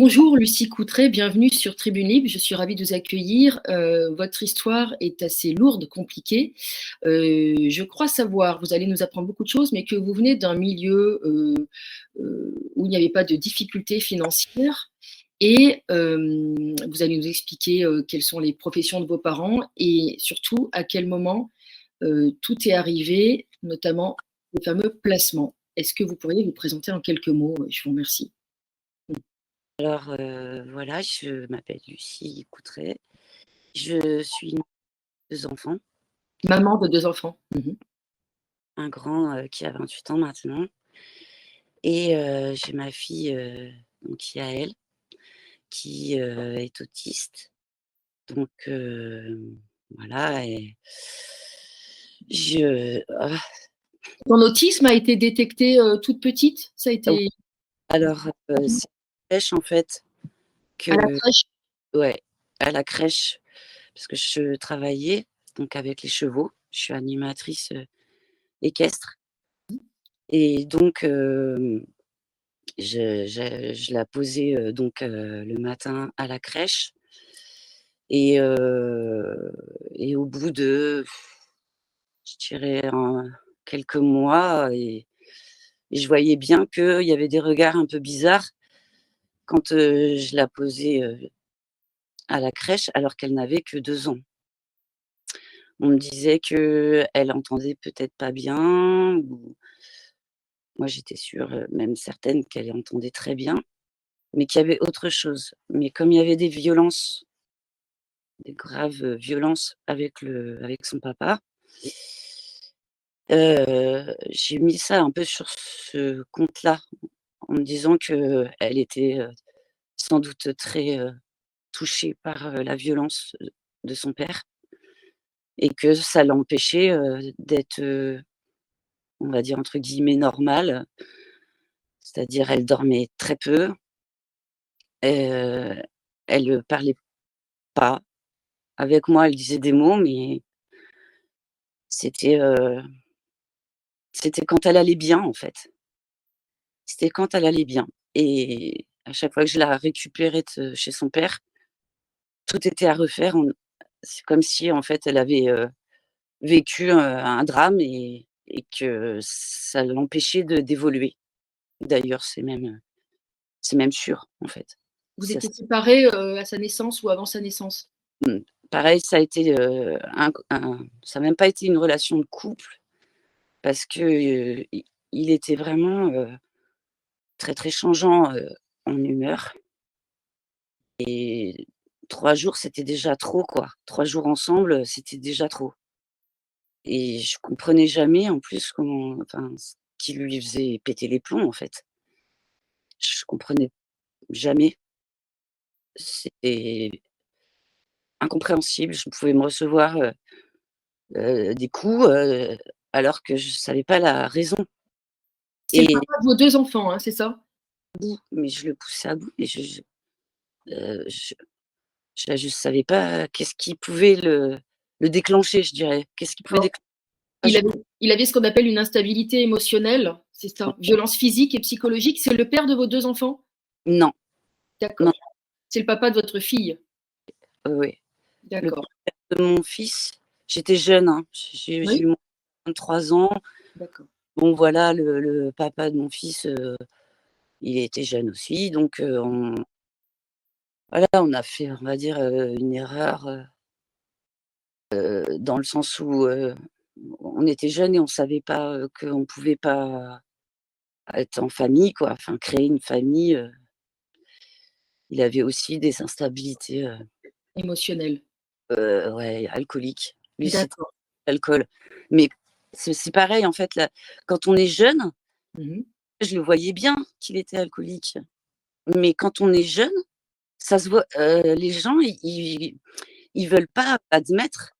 Bonjour Lucie Coutret, bienvenue sur Tribune Libre. Je suis ravie de vous accueillir. Votre histoire est assez lourde, compliquée. Je crois savoir, vous allez nous apprendre beaucoup de choses, mais que vous venez d'un milieu où il n'y avait pas de difficultés financières. Et vous allez nous expliquer quelles sont les professions de vos parents et surtout à quel moment tout est arrivé, notamment les fameux placements. Est-ce que vous pourriez vous présenter en quelques mots? Je vous remercie. Alors, voilà, je m'appelle Lucie Coutret. Je suis une 2 enfants, Maman de deux enfants. Mhm. un grand, qui a 28 ans maintenant et j'ai ma fille, donc Yael qui, est autiste. Donc, voilà et je Ton autisme a été détecté toute petite? Ça a oui, été alors, c'est crèche en fait à la que crèche? ouais, à la crèche, parce que je travaillais donc avec les chevaux. Je suis animatrice, équestre et donc, je la posais, donc, le matin à la crèche et au bout de, je dirais, quelques mois et je voyais bien qu'il y avait des regards un peu bizarres quand, je la posais, à la crèche alors qu'elle n'avait que 2 ans. On me disait qu'elle entendait peut-être pas bien ou moi j'étais sûre, même certaine qu'elle entendait très bien, mais qu'il y avait autre chose. Mais comme il y avait des graves, violences avec son papa. J'ai mis ça un peu sur ce compte-là, en me disant qu'elle était, sans doute très, touchée par, la violence, de son père et que ça l'empêchait, d'être, on va dire entre guillemets «normale». C'est-à-dire elle dormait très peu, heu, elle, parlait pas. Avec moi, elle disait des mots, mais c'était, c'était quand elle allait bien, en fait. C'était quand elle allait bien et à chaque fois que je la récupérais de chez son père, tout était à refaire. C'est comme si, en fait, elle avait, vécu, un drame et que ça l'empêchait d'évoluer. D'ailleurs, c'est même sûr, en fait. Vous Ça étiez séparés à sa naissance ou avant sa naissance? mmh, pareil, ça a été, un ça a même pas été une relation de couple parce que, il était vraiment, très, très changeant, en humeur. Et 3 jours, c'était déjà trop, quoi. 3 jours ensemble, c'était déjà trop et je comprenais jamais en plus comment enfin, ce qui lui faisait péter les plombs, en fait. Je comprenais jamais. C'était incompréhensible. Je pouvais me recevoir, des coups, alors que je savais pas la raison C'est le et papa de vos 2 enfants, hein, c'est ça? mais je le poussais à bout et je je savais pas qu'est-ce qui pouvait le déclencher, je dirais. Qu'est-ce qui pouvait D'accord. déclencher? Il avait il avait ce qu'on appelle une instabilité émotionnelle, c'est ça? Violence physique et psychologique. C'est le père de vos 2 enfants? Non, non, D'accord. C'est le papa de votre fille? oui. Le D'accord. père de mon fils, j'étais jeune, hein, j'ai Oui? eu mon 23 ans. D'accord. Bon voilà, le papa de mon fils, il était jeune aussi, donc voilà, on a fait, on va dire, une erreur, dans le sens où, on était jeunes et on savait pas, qu'on pouvait pas être en famille quoi, enfin créer une famille, il avait aussi des instabilités, Émotionnelle. ouais, alcooliques. Lui, c'était D'accord. l'alcool. Mais c'est pareil en fait là, quand on est jeune, Mmh mh. je le voyais bien qu'il était alcoolique. Mais quand on est jeune, ça se voit, les gens ils veulent pas admettre.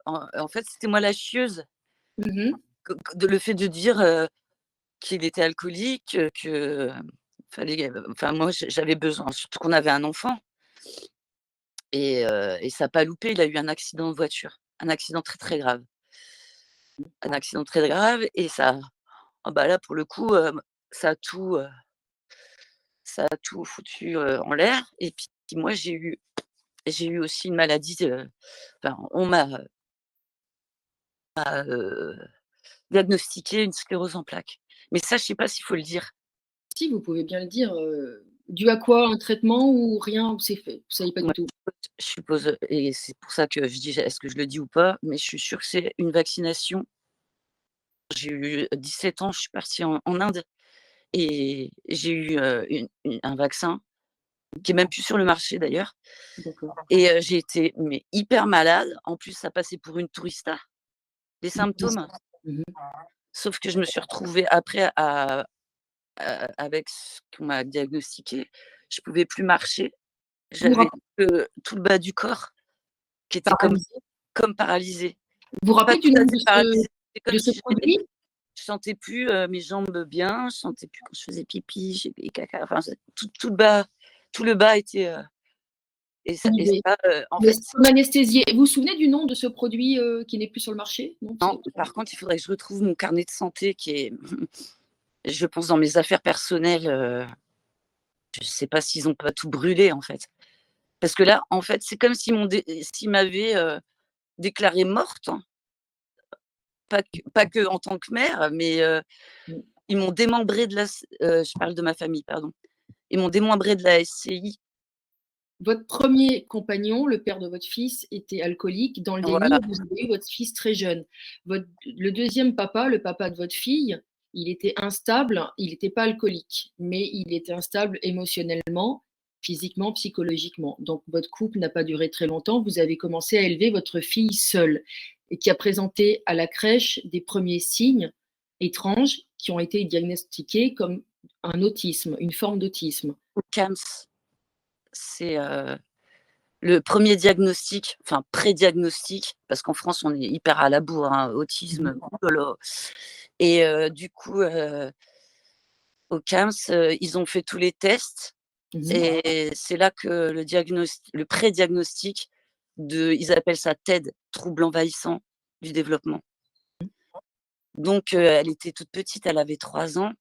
En fait, c'était moi la chieuse, Mmh mh. que de le fait de dire, qu'il était alcoolique, que fallait, enfin moi j'avais besoin surtout qu'on avait un enfant et ça a pas loupé, il a eu un accident de voiture, un accident très, très grave. Un accident très grave et ça ah bah là pour le coup, ça a tout, ça a tout foutu, en l'air et puis moi j'ai eu aussi une maladie, enfin on m'a diagnostiqué une sclérose en plaques. Mais ça, je sais pas s'il faut le dire. Si, vous pouvez bien le dire, dû à quoi? Un traitement ou rien? Ou c'est fait? Vous savez pas du Moi, tout? je suppose et c'est pour ça que je dis: «Est-ce que je le dis ou pas?» mais je suis sûre que c'est une vaccination. J'ai eu 17 ans, je suis partie en Inde et j'ai eu, un vaccin qui est même plus sur le marché d'ailleurs D'accord. et j'ai été mais hyper malade. En plus, ça passait pour une tourista, les symptômes. Mmh. Sauf que je me suis retrouvée après avec ce qu'on m'a diagnostiqué, je pouvais plus marcher. Vous J'avais rap tout le bas du corps qui était paralysé. comme paralysé. Vous vous Pas rappelez tout du à nom fait paralysé, c'est comme de ce si produit? je sentais plus, mes jambes bien, je sentais plus quand je faisais pipi, et caca, enfin c'est tout le bas était, et Paralysé. ça, en Mais fait, c'est comme anesthésié. Vous vous souvenez du nom de ce produit, qui n'est plus sur le marché? Non, non, c'est par contre, il faudrait que je retrouve mon carnet de santé qui est je pense dans mes affaires personnelles, je sais pas s'ils ont pas tout brûlé, en fait. Parce que là, en fait, c'est comme s'ils m'avaient, déclarée morte, hein. Pas que en tant que mère, mais mmh. ils m'ont démembrée de la s je parle de ma famille, pardon. Ils m'ont démembrée de la SCI. Votre premier compagnon, le père de votre fils, était alcoolique dans le déni Voilà, et vous avez eu votre fils très jeune. Le 2e papa, le papa de votre fille, il était instable, il était pas alcoolique, mais il était instable émotionnellement, physiquement, psychologiquement. Donc votre couple n'a pas duré très longtemps. Vous avez commencé à élever votre fille seule et qui a présenté à la crèche des premiers signes étranges qui ont été diagnostiqués comme un autisme, une forme d'autisme. CAMS, c'est, le premier diagnostic, enfin pré-diagnostic, parce qu'en France, on est hyper à la bourre, hein, Mmh autisme, ouh là là et du coup, au CAMS, ils ont fait tous les tests mh. et c'est là que le pré-diagnostic ils appellent ça TED, trouble envahissant du développement. Donc elle était toute petite, elle avait 3 ans.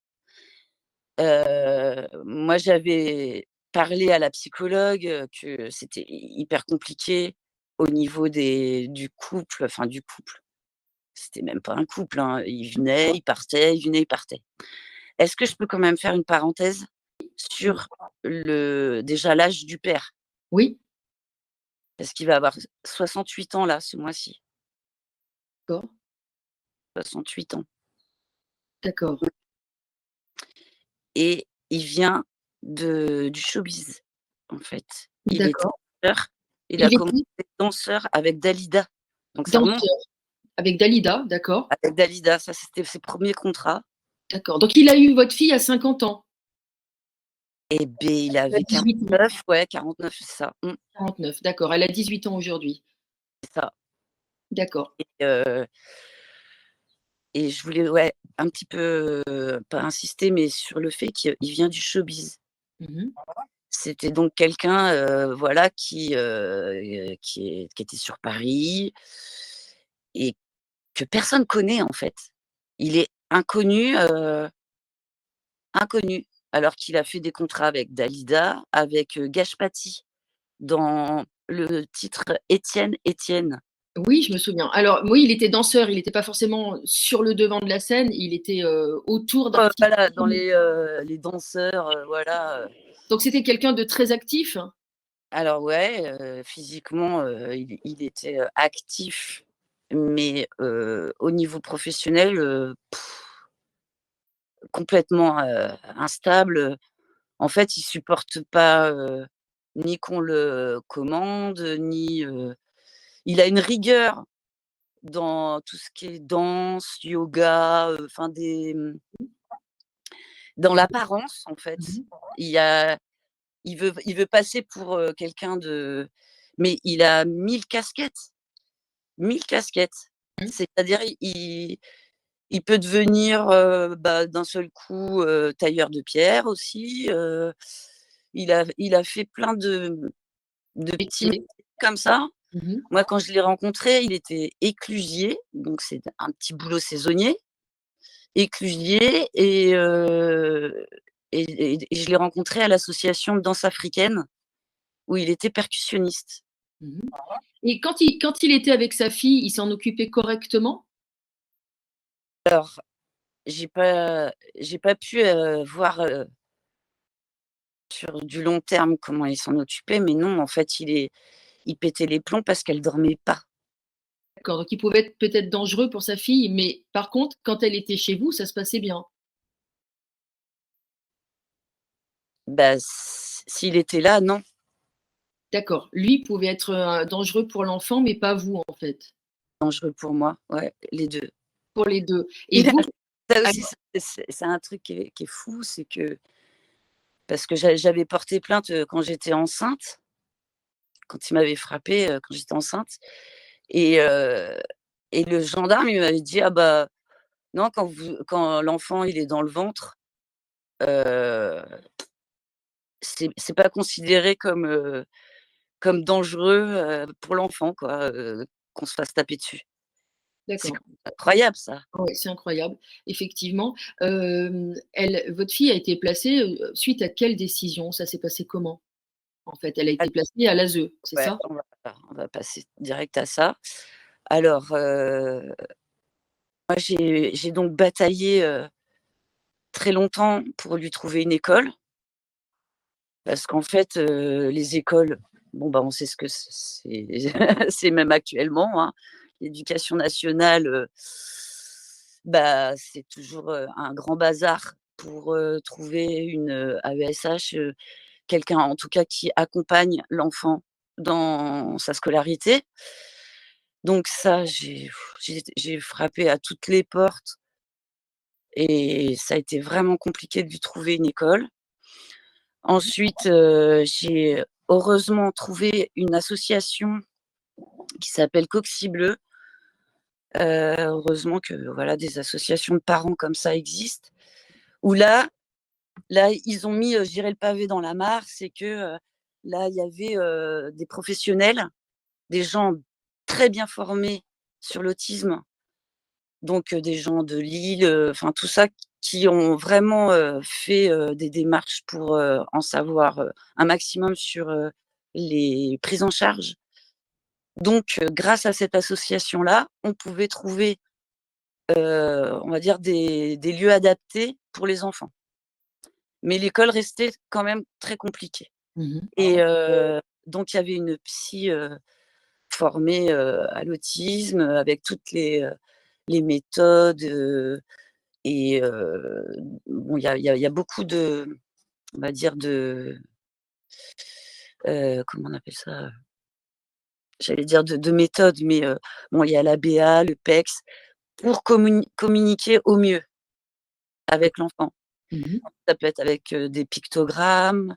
Moi, j'avais parlé à la psychologue, que c'était hyper compliqué au niveau du couple, enfin du couple. C'était même pas un couple, hein. Il venait, il partait, il venait, il partait. Est-ce que je peux quand même faire une parenthèse sur déjà l'âge du père? Oui, Parce qu'il va avoir 68 ans là, ce mois-ci, d'accord. 68 ans D'accord, et il vient du showbiz, en fait. Il était d'accord. danseur, il a Il commencé était danseur avec Dalida, donc ça remonte danseur avec Dalida, d'accord, avec Dalida, ça c'était ses premiers contrats d'accord. Donc il a eu votre fille à 50 ans, et beh, il elle a avait 18 ans, 49, ouais, 49, c'est ça, 49, d'accord, elle a 18 ans aujourd'hui. c'est ça D'accord. et je voulais, ouais, un petit peu, pas insister, mais sur le fait qu'il vient du showbiz. Mmh mh. C'était donc quelqu'un, voilà, qui était sur Paris et que personne connaît, en fait. Il est inconnu, inconnu, alors qu'il a fait des contrats avec Dalida, avec, Gash Paty, dans le titre Étienne, Étienne. Oui, je me souviens. Alors oui, il était danseur, il était pas forcément sur le devant de la scène, il était, autour d'artistes Voilà, dans connus. les danseurs, voilà, Donc c'était quelqu'un de très actif? alors ouais, physiquement, il était, actif, mais au niveau professionnel, complètement, instable, en fait, il supporte pas, ni qu'on le commande, ni, il a une rigueur dans tout ce qui est danse, yoga, enfin dans l'apparence, en fait. Mmh mh. Il y a il veut passer pour, quelqu'un de mais il a 1000 casquettes, 1000 casquettes. Mmh. C'est-à-dire il peut devenir, bah, d'un seul coup, tailleur de pierre aussi, il a fait plein de petits Métier. métiers comme ça. Mmh mh. Moi, quand je l'ai rencontré, il était éclusier, donc c'est un petit boulot saisonnier, éclusier et je l'ai rencontré à l'association de danse africaine où il était percussionniste. Mmh. Et quand il était avec sa fille, il s'en occupait correctement? Alors, j'ai pas pu, voir, sur du long terme comment il s'en occupait, mais non, en fait, il pétait les plombs parce qu'elle dormait pas. D'accord, donc il pouvait être peut-être dangereux pour sa fille, mais par contre, quand elle était chez vous, ça se passait bien? Bah, s'il était là, non. D'accord, lui pouvait être, dangereux pour l'enfant, mais pas vous, en fait? Dangereux pour moi, ouais, les 2. Pour les 2. Et vous Ça aussi, alors c'est un truc qui est fou, c'est que parce que j'avais porté plainte, quand j'étais enceinte, quand il m'avait frappée, quand j'étais enceinte et heu et le gendarme, il m'avait dit: «Ah bah, non, quand l'enfant, il est dans le ventre, heu, c'est pas considéré comme dangereux, pour l'enfant quoi, qu'on se fasse taper dessus». C'est d'accord. quand même incroyable ça. Ouais, c'est incroyable, effectivement. Votre fille a été placée, suite à quelle décision? Ça s'est passé comment, en fait? Elle a Ah été placée à l'ASE, c'est ouais, ça? on va passer direct à ça. Alors, moi j'ai donc bataillé, très longtemps pour lui trouver une école parce qu'en fait, les écoles, bon, bah, on sait ce que c'est c'est même actuellement, hein. L'éducation nationale, bah, c'est toujours, un grand bazar pour, trouver une, AESH, quelqu'un en tout cas qui accompagne l'enfant dans sa scolarité. Donc ça, j'ai frappé à toutes les portes et ça a été vraiment compliqué de lui trouver une école. Ensuite, j'ai heureusement trouvé une association qui s'appelle Coxy Bleu. Heureusement que voilà, des associations de parents comme ça existent. Où là, ils ont mis, je dirais le pavé dans la mare, c'est que, là, il y avait, des professionnels, des gens très bien formés sur l'autisme, donc des gens de Lille, enfin tout ça, qui ont vraiment, fait, des démarches pour, en savoir, un maximum sur, les prises en charge. Donc grâce à cette association-là, on pouvait trouver, on va dire des lieux adaptés pour les enfants. Mais l'école restait quand même très compliquée Mmh mh. et donc il y avait une psy, formée, à l'autisme, avec toutes les méthodes, et bon, il y a beaucoup de, on va dire comment on appelle ça? J'allais dire de méthodes, mais bon, il y a l'ABA, le PECS, pour communiquer au mieux avec l'enfant. Mmh mh. Ça peut être avec, des pictogrammes,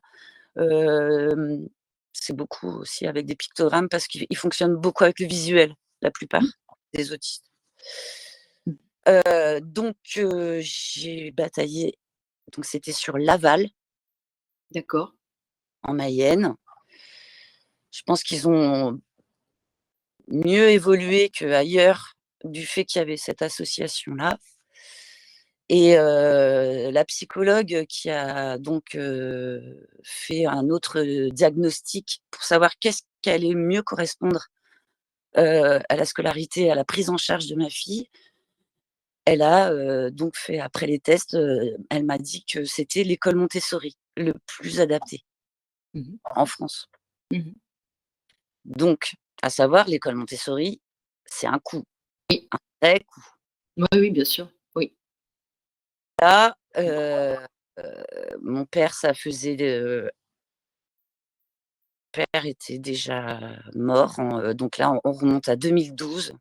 hem, c'est beaucoup aussi avec des pictogrammes parce qu'ils fonctionnent beaucoup avec le visuel, la Mmh. plupart des autistes. Mmh. Donc j'ai bataillé, donc c'était sur Laval, D'accord. en Mayenne. Je pense qu'ils ont mieux évolué qu'ailleurs, du fait qu'il y avait cette association-là et la psychologue qui a donc fait un autre, diagnostic pour savoir qu'est-ce qui allait mieux correspondre, à la scolarité, à la prise en charge de ma fille. Elle a, donc fait après les tests, elle m'a dit que c'était l'école Montessori, le plus adapté Mmh mh. en France. Mmh mh. Donc à savoir l'école Montessori, c'est un coût, Oui. un vrai coût. Oui, oui, bien sûr. Oui. Là, mon père, ça faisait, père était déjà mort donc là, on remonte à 2012.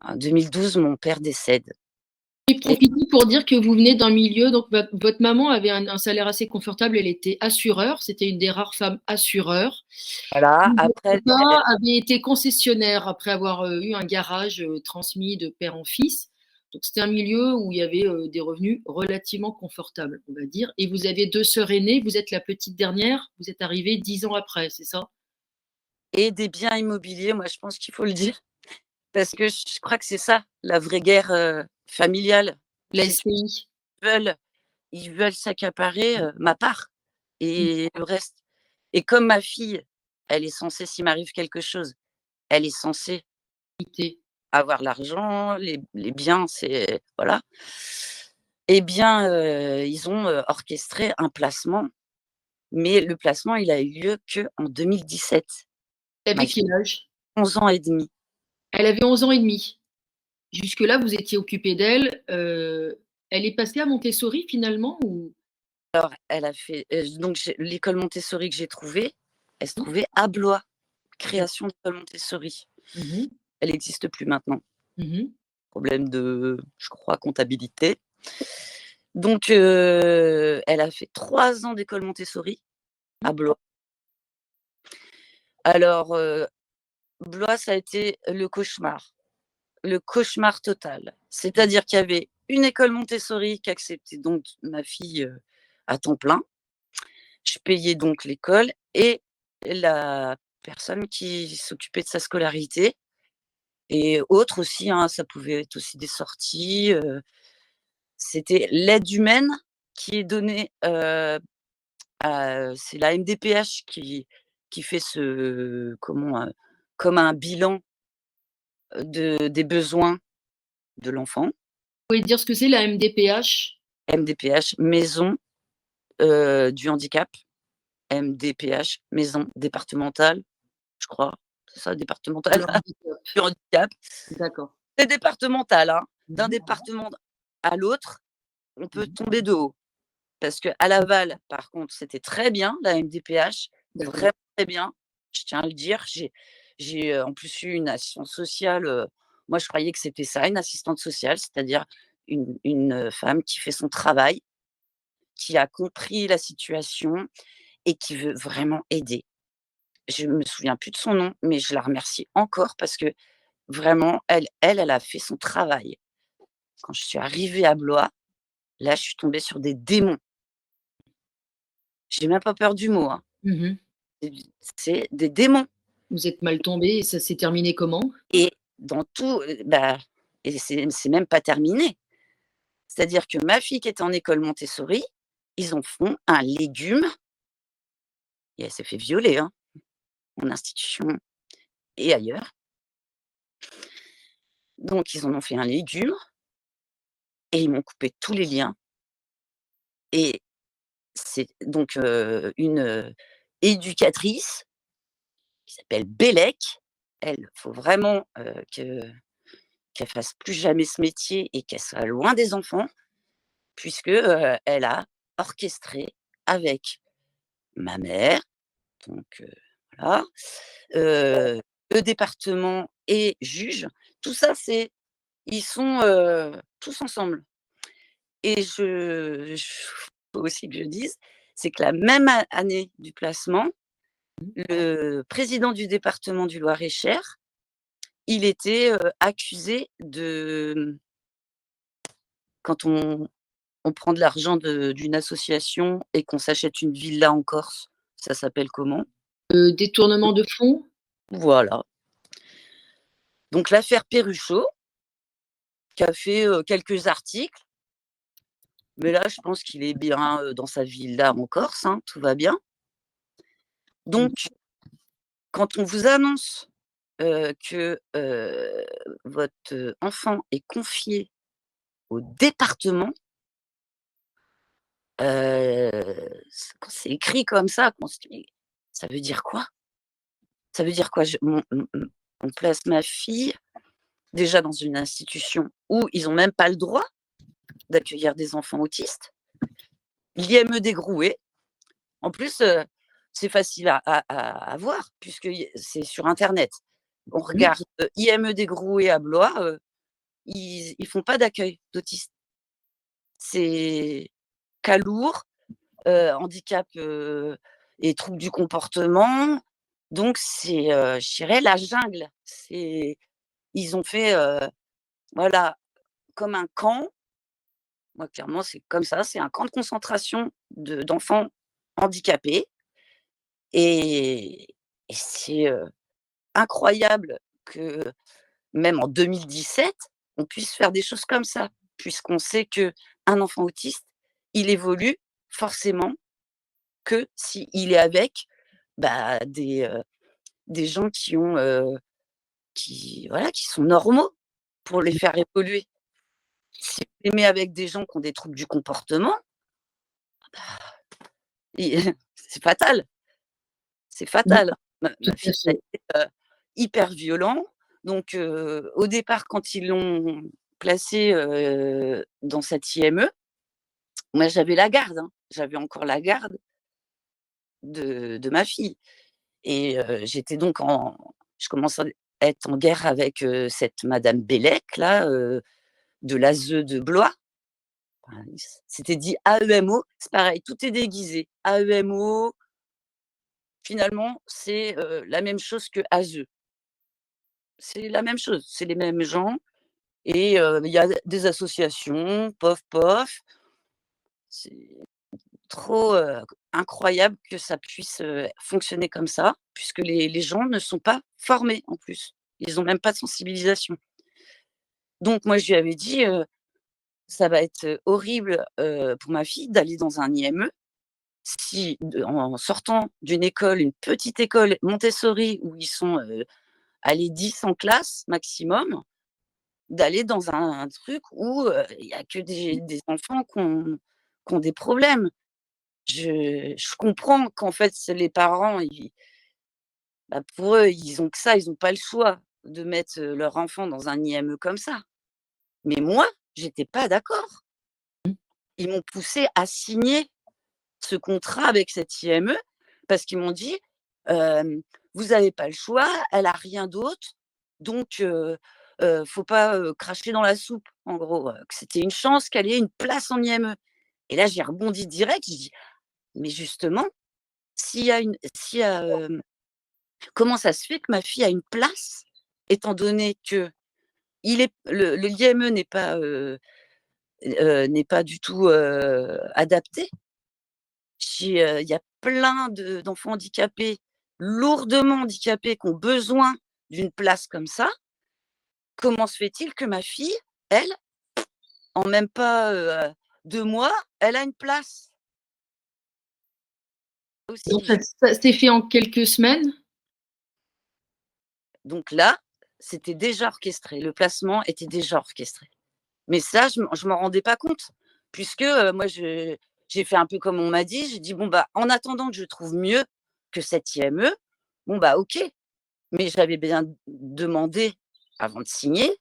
En 2012, mon père décède Et et profitez pour dire que vous venez d'un milieu donc votre maman avait un salaire assez confortable, elle était assureur, c'était une des rares femmes assureurs. voilà, Votre après papa avait été concessionnaire après avoir, eu un garage, transmis de père en fils. Donc c'était un milieu où il y avait, des revenus relativement confortables, on va dire et vous avez 2 sœurs aînées, vous êtes la petite dernière, vous êtes arrivée 10 ans après, c'est ça? et des biens immobiliers, moi, je pense qu'il faut le dire parce que je crois que c'est ça, la vraie guerre, familiale. La C'est qu'ils SCI. veulent ils veulent s'accaparer, ma part et le reste. Et comme ma fille, elle est censée, s'il m'arrive quelque chose, elle est censée avoir l'argent, les biens, c'est voilà. Eh bien, ils ont, orchestré un placement, mais le placement, il a eu lieu qu'en 2017. Elle Ma avait fille quel âge? a 11 ans et demi. Elle avait 11 ans et demi. Jusque-là, vous étiez occupé d'elle. Elle est passée à Montessori finalement ou... Alors elle a fait, donc l'école Montessori que j'ai trouvée, elle se trouvait à Blois, création d'école Montessori. Mmh. Elle n'existe plus maintenant. Mmh. Problème de, je crois, comptabilité. Donc elle a fait 3 ans d'école Montessori à Blois. Alors, Blois, ça a été le cauchemar total. C'est-à-dire qu'il y avait une école Montessori qui acceptait donc ma fille, à temps plein. Je payais donc l'école et la personne qui s'occupait de sa scolarité et autres aussi, hein, ça pouvait être aussi des sorties, c'était l'aide humaine qui est donnée, c'est la MDPH qui fait comme un bilan, des besoins de l'enfant. Vous pouvez dire ce que c'est la MDPH? MDPH, maison, du handicap. MDPH, maison départementale, je crois, c'est ça, De départementale handicap. du handicap. D'accord. C'est départemental, hein. D'un Mmh. département à l'autre, on peut Mmh. tomber de haut. Parce qu'à Laval, par contre, c'était très bien, la MDPH, D'accord. vraiment très bien, je tiens à le dire. J'ai, en plus eu une assistante sociale, moi je croyais que c'était ça, une assistante sociale, c'est-à-dire une femme qui fait son travail, qui a compris la situation et qui veut vraiment aider. Je me souviens plus de son nom, mais je la remercie encore parce que vraiment, elle a fait son travail. Quand je suis arrivée à Blois, là, je suis tombée sur des démons. J'ai même pas peur du mot, hein. Mmh. C'est des démons Vous êtes mal tombé et ça s'est terminé comment? et dans tout, bah et c'est même pas terminé. C'est-à-dire que ma fille qui était en école Montessori, ils en font un légume et elle s'est fait violer, hein, en institution et ailleurs. Donc ils en ont fait un légume et ils m'ont coupé tous les liens et c'est donc, une, éducatrice qui s'appelle Bélec. Elle, faut vraiment, qu'elle fasse plus jamais ce métier et qu'elle soit loin des enfants puisque, elle a orchestré avec ma mère, donc voilà, heu, le département et juge. Tout ça, ils sont, tous ensemble et faut aussi que je dise, c'est que la même année du placement, le président du département du Loir-et-Cher, il était, accusé de, quand on prend de l'argent d'une association et qu'on s'achète une villa en Corse, ça s'appelle comment? Détournement de fonds? Voilà. Donc l'affaire Perruchot, qui a fait, quelques articles, mais là, je pense qu'il est bien, dans sa villa en Corse, hein, tout va bien. Donc quand on vous annonce, que, votre, enfant est confié au département, quand c'est écrit comme ça, qu'on se dit: «Mais ça veut dire quoi?» Ça veut dire quoi? On place ma fille déjà dans une institution où ils ont même pas le droit d'accueillir des enfants autistes. L'IME Groué, en plus, c'est facile à voir puisque c'est sur internet. On Mmh. regarde, IME Groué à Blois, ils font pas d'accueil d'autistes. C'est cas lourd, handicap, et troubles du comportement, donc c'est, je dirais la jungle. Ils ont fait, voilà, comme un camp. Moi, clairement, c'est comme ça, c'est un camp de concentration d'enfants handicapés et c'est, incroyable que même en 2017, on puisse faire des choses comme ça, puisqu'on sait qu'un enfant autiste, il évolue forcément que s'il est avec, bah, des gens qui sont normaux pour les faire évoluer. Si vous les met avec des gens qui ont des troubles du comportement, et c'est fatal, c'est Oui, fatal. tout Ma à fille, ça a fait. été, hyper violent. Donc au départ, quand ils l'ont placée, dans cette IME, moi j'avais la garde, hein. J'avais encore la garde de ma fille et j'étais donc en je commençais à être en guerre avec, cette madame Bellec là, de l'ASE de Blois. Enfin, c'était dit AEMO, c'est pareil, tout est déguisé. AEMO, finalement, c'est, la même chose que ASE. C'est la même chose, c'est les mêmes gens et il y a des associations, pof, pof. C'est trop, incroyable que ça puisse, fonctionner comme ça, puisque les gens ne sont pas formés en plus. Ils ont même pas de sensibilisation. Donc moi, je lui avais dit, «Ça va être, horrible, pour ma fille d'aller dans un IME si en sortant d'une école, une petite école Montessori où ils sont, allez 10 en classe maximum, d'aller dans un truc où, il y a que des enfants qui ont des problèmes. Je comprends qu'en fait, c'est les parents, bah, pour eux, ils ont que ça, ils ont pas le choix de mettre, leur enfant dans un IME comme ça. Mais moi, j'étais pas d'accord. Ils m'ont poussée à signer ce contrat avec cette IME parce qu'ils m'ont dit: «Hem, vous avez pas le choix, elle a rien d'autre, donc faut pas, cracher dans la soupe», en gros, que c'était une chance qu'elle ait une place en IME et là, j'ai rebondi direct, j'ai dit: «Mais justement, comment ça se fait que ma fille a une place, étant donné que l'IME n'est pas du tout, adapté?» Il y a plein d'enfants handicapés, lourdement handicapés, qui ont besoin d'une place comme ça. Comment se fait-il que ma fille, elle, en même pas, 2 mois, elle a une place Donc aussi? ça s'est fait en quelques semaines? Donc là, c'était déjà orchestré, le placement était déjà orchestré. Mais ça, je m'en rendais pas compte puisque, moi j'ai fait un peu comme on m'a dit. J'ai dit: «Bon, bah, en attendant que je trouve mieux que cette IME, bon, bah, OK». Mais j'avais bien demandé avant de signer,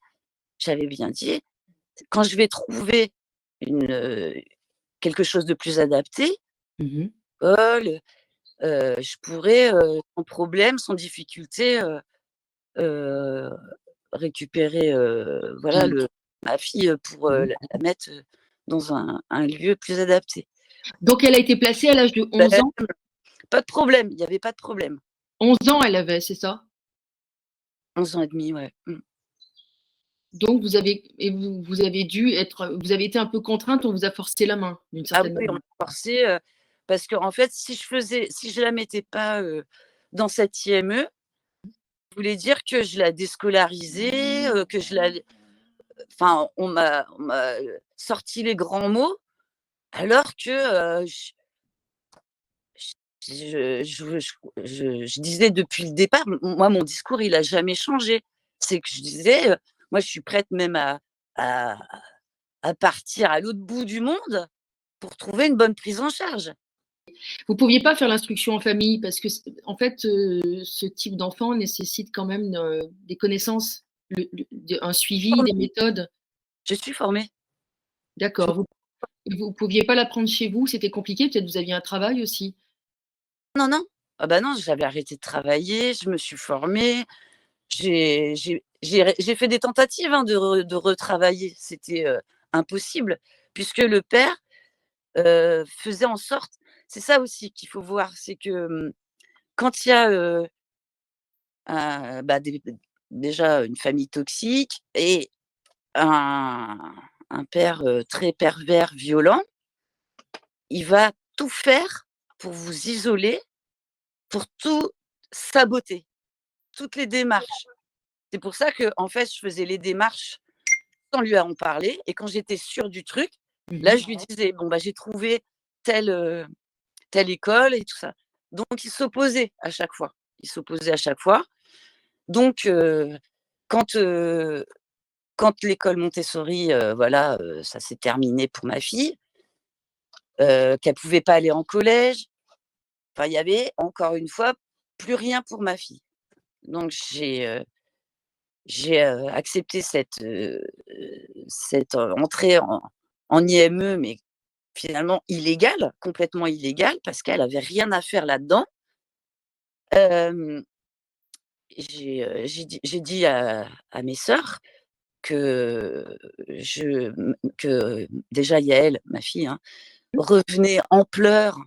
j'avais bien dit: «Quand je vais trouver une, quelque chose de plus adapté, Mmh. école, je pourrais, sans problème, sans difficulté, heu, récupérer, voilà Mmh. le ma fille, pour, Mmh. la mettre, dans un lieu plus adapté». Donc elle a été placée à l'âge de 11 Ben, ans? pas de problème, il y avait pas de problème. 11 ans elle avait, c'est ça? 11 ans et demi, ouais. Mmh. Donc vous avez dû être, vous avez été un peu contrainte, on vous a forcé la main, d'une Ah certaine oui, on manière. m'a forcé, parce qu'en fait, si je la mettais pas, dans cette IME, ça voulait dire que je la déscolarisais, que je la enfin, on m'a sorti les grands mots, alors que, je disais depuis le départ, moi, mon discours, il a jamais changé. C'est que je disais, moi, je suis prête même à à partir à l'autre bout du monde pour trouver une bonne prise en charge. Vous pouviez pas faire l'instruction en famille parce que en fait, ce type d'enfant nécessite quand même, des connaissances, un suivi, des méthodes. Je suis formée. Je D'accord. Vous pouviez pas l'apprendre chez vous, c'était compliqué? Peut-être vous aviez un travail aussi? Non, non. Ah bah, non, j'avais arrêté de travailler, je me suis formée, j'ai fait des tentatives, hein, de retravailler. C'était, impossible puisque le père, faisait en sorte c'est ça aussi qu'il faut voir, c'est que, quand il y a, bah, déjà une famille toxique et un un père, très pervers, violent, il va tout faire pour vous isoler, pour tout saboter, toutes les démarches. C'est pour ça qu'en fait, je faisais les démarches sans lui en parler et quand j'étais sûre du truc, Là, Mmh. je lui disais: «Bon, bah, j'ai trouvé telle, telle école et tout ça». Donc il s'opposait à chaque fois. Il s'opposait à chaque fois. Donc quand, heu, quand l'école Montessori, voilà, ça s'est terminé pour ma fille, qu'elle pouvait pas aller en collège, enfin, il y avait encore une fois plus rien pour ma fille. Donc j'ai accepté cette entrée en IME, mais finalement illégale, complètement illégale, parce qu'elle avait rien à faire là-dedans. Hem, j'ai dit à mes sœurs que que déjà Yaël, ma fille, hein, revenait en pleurs,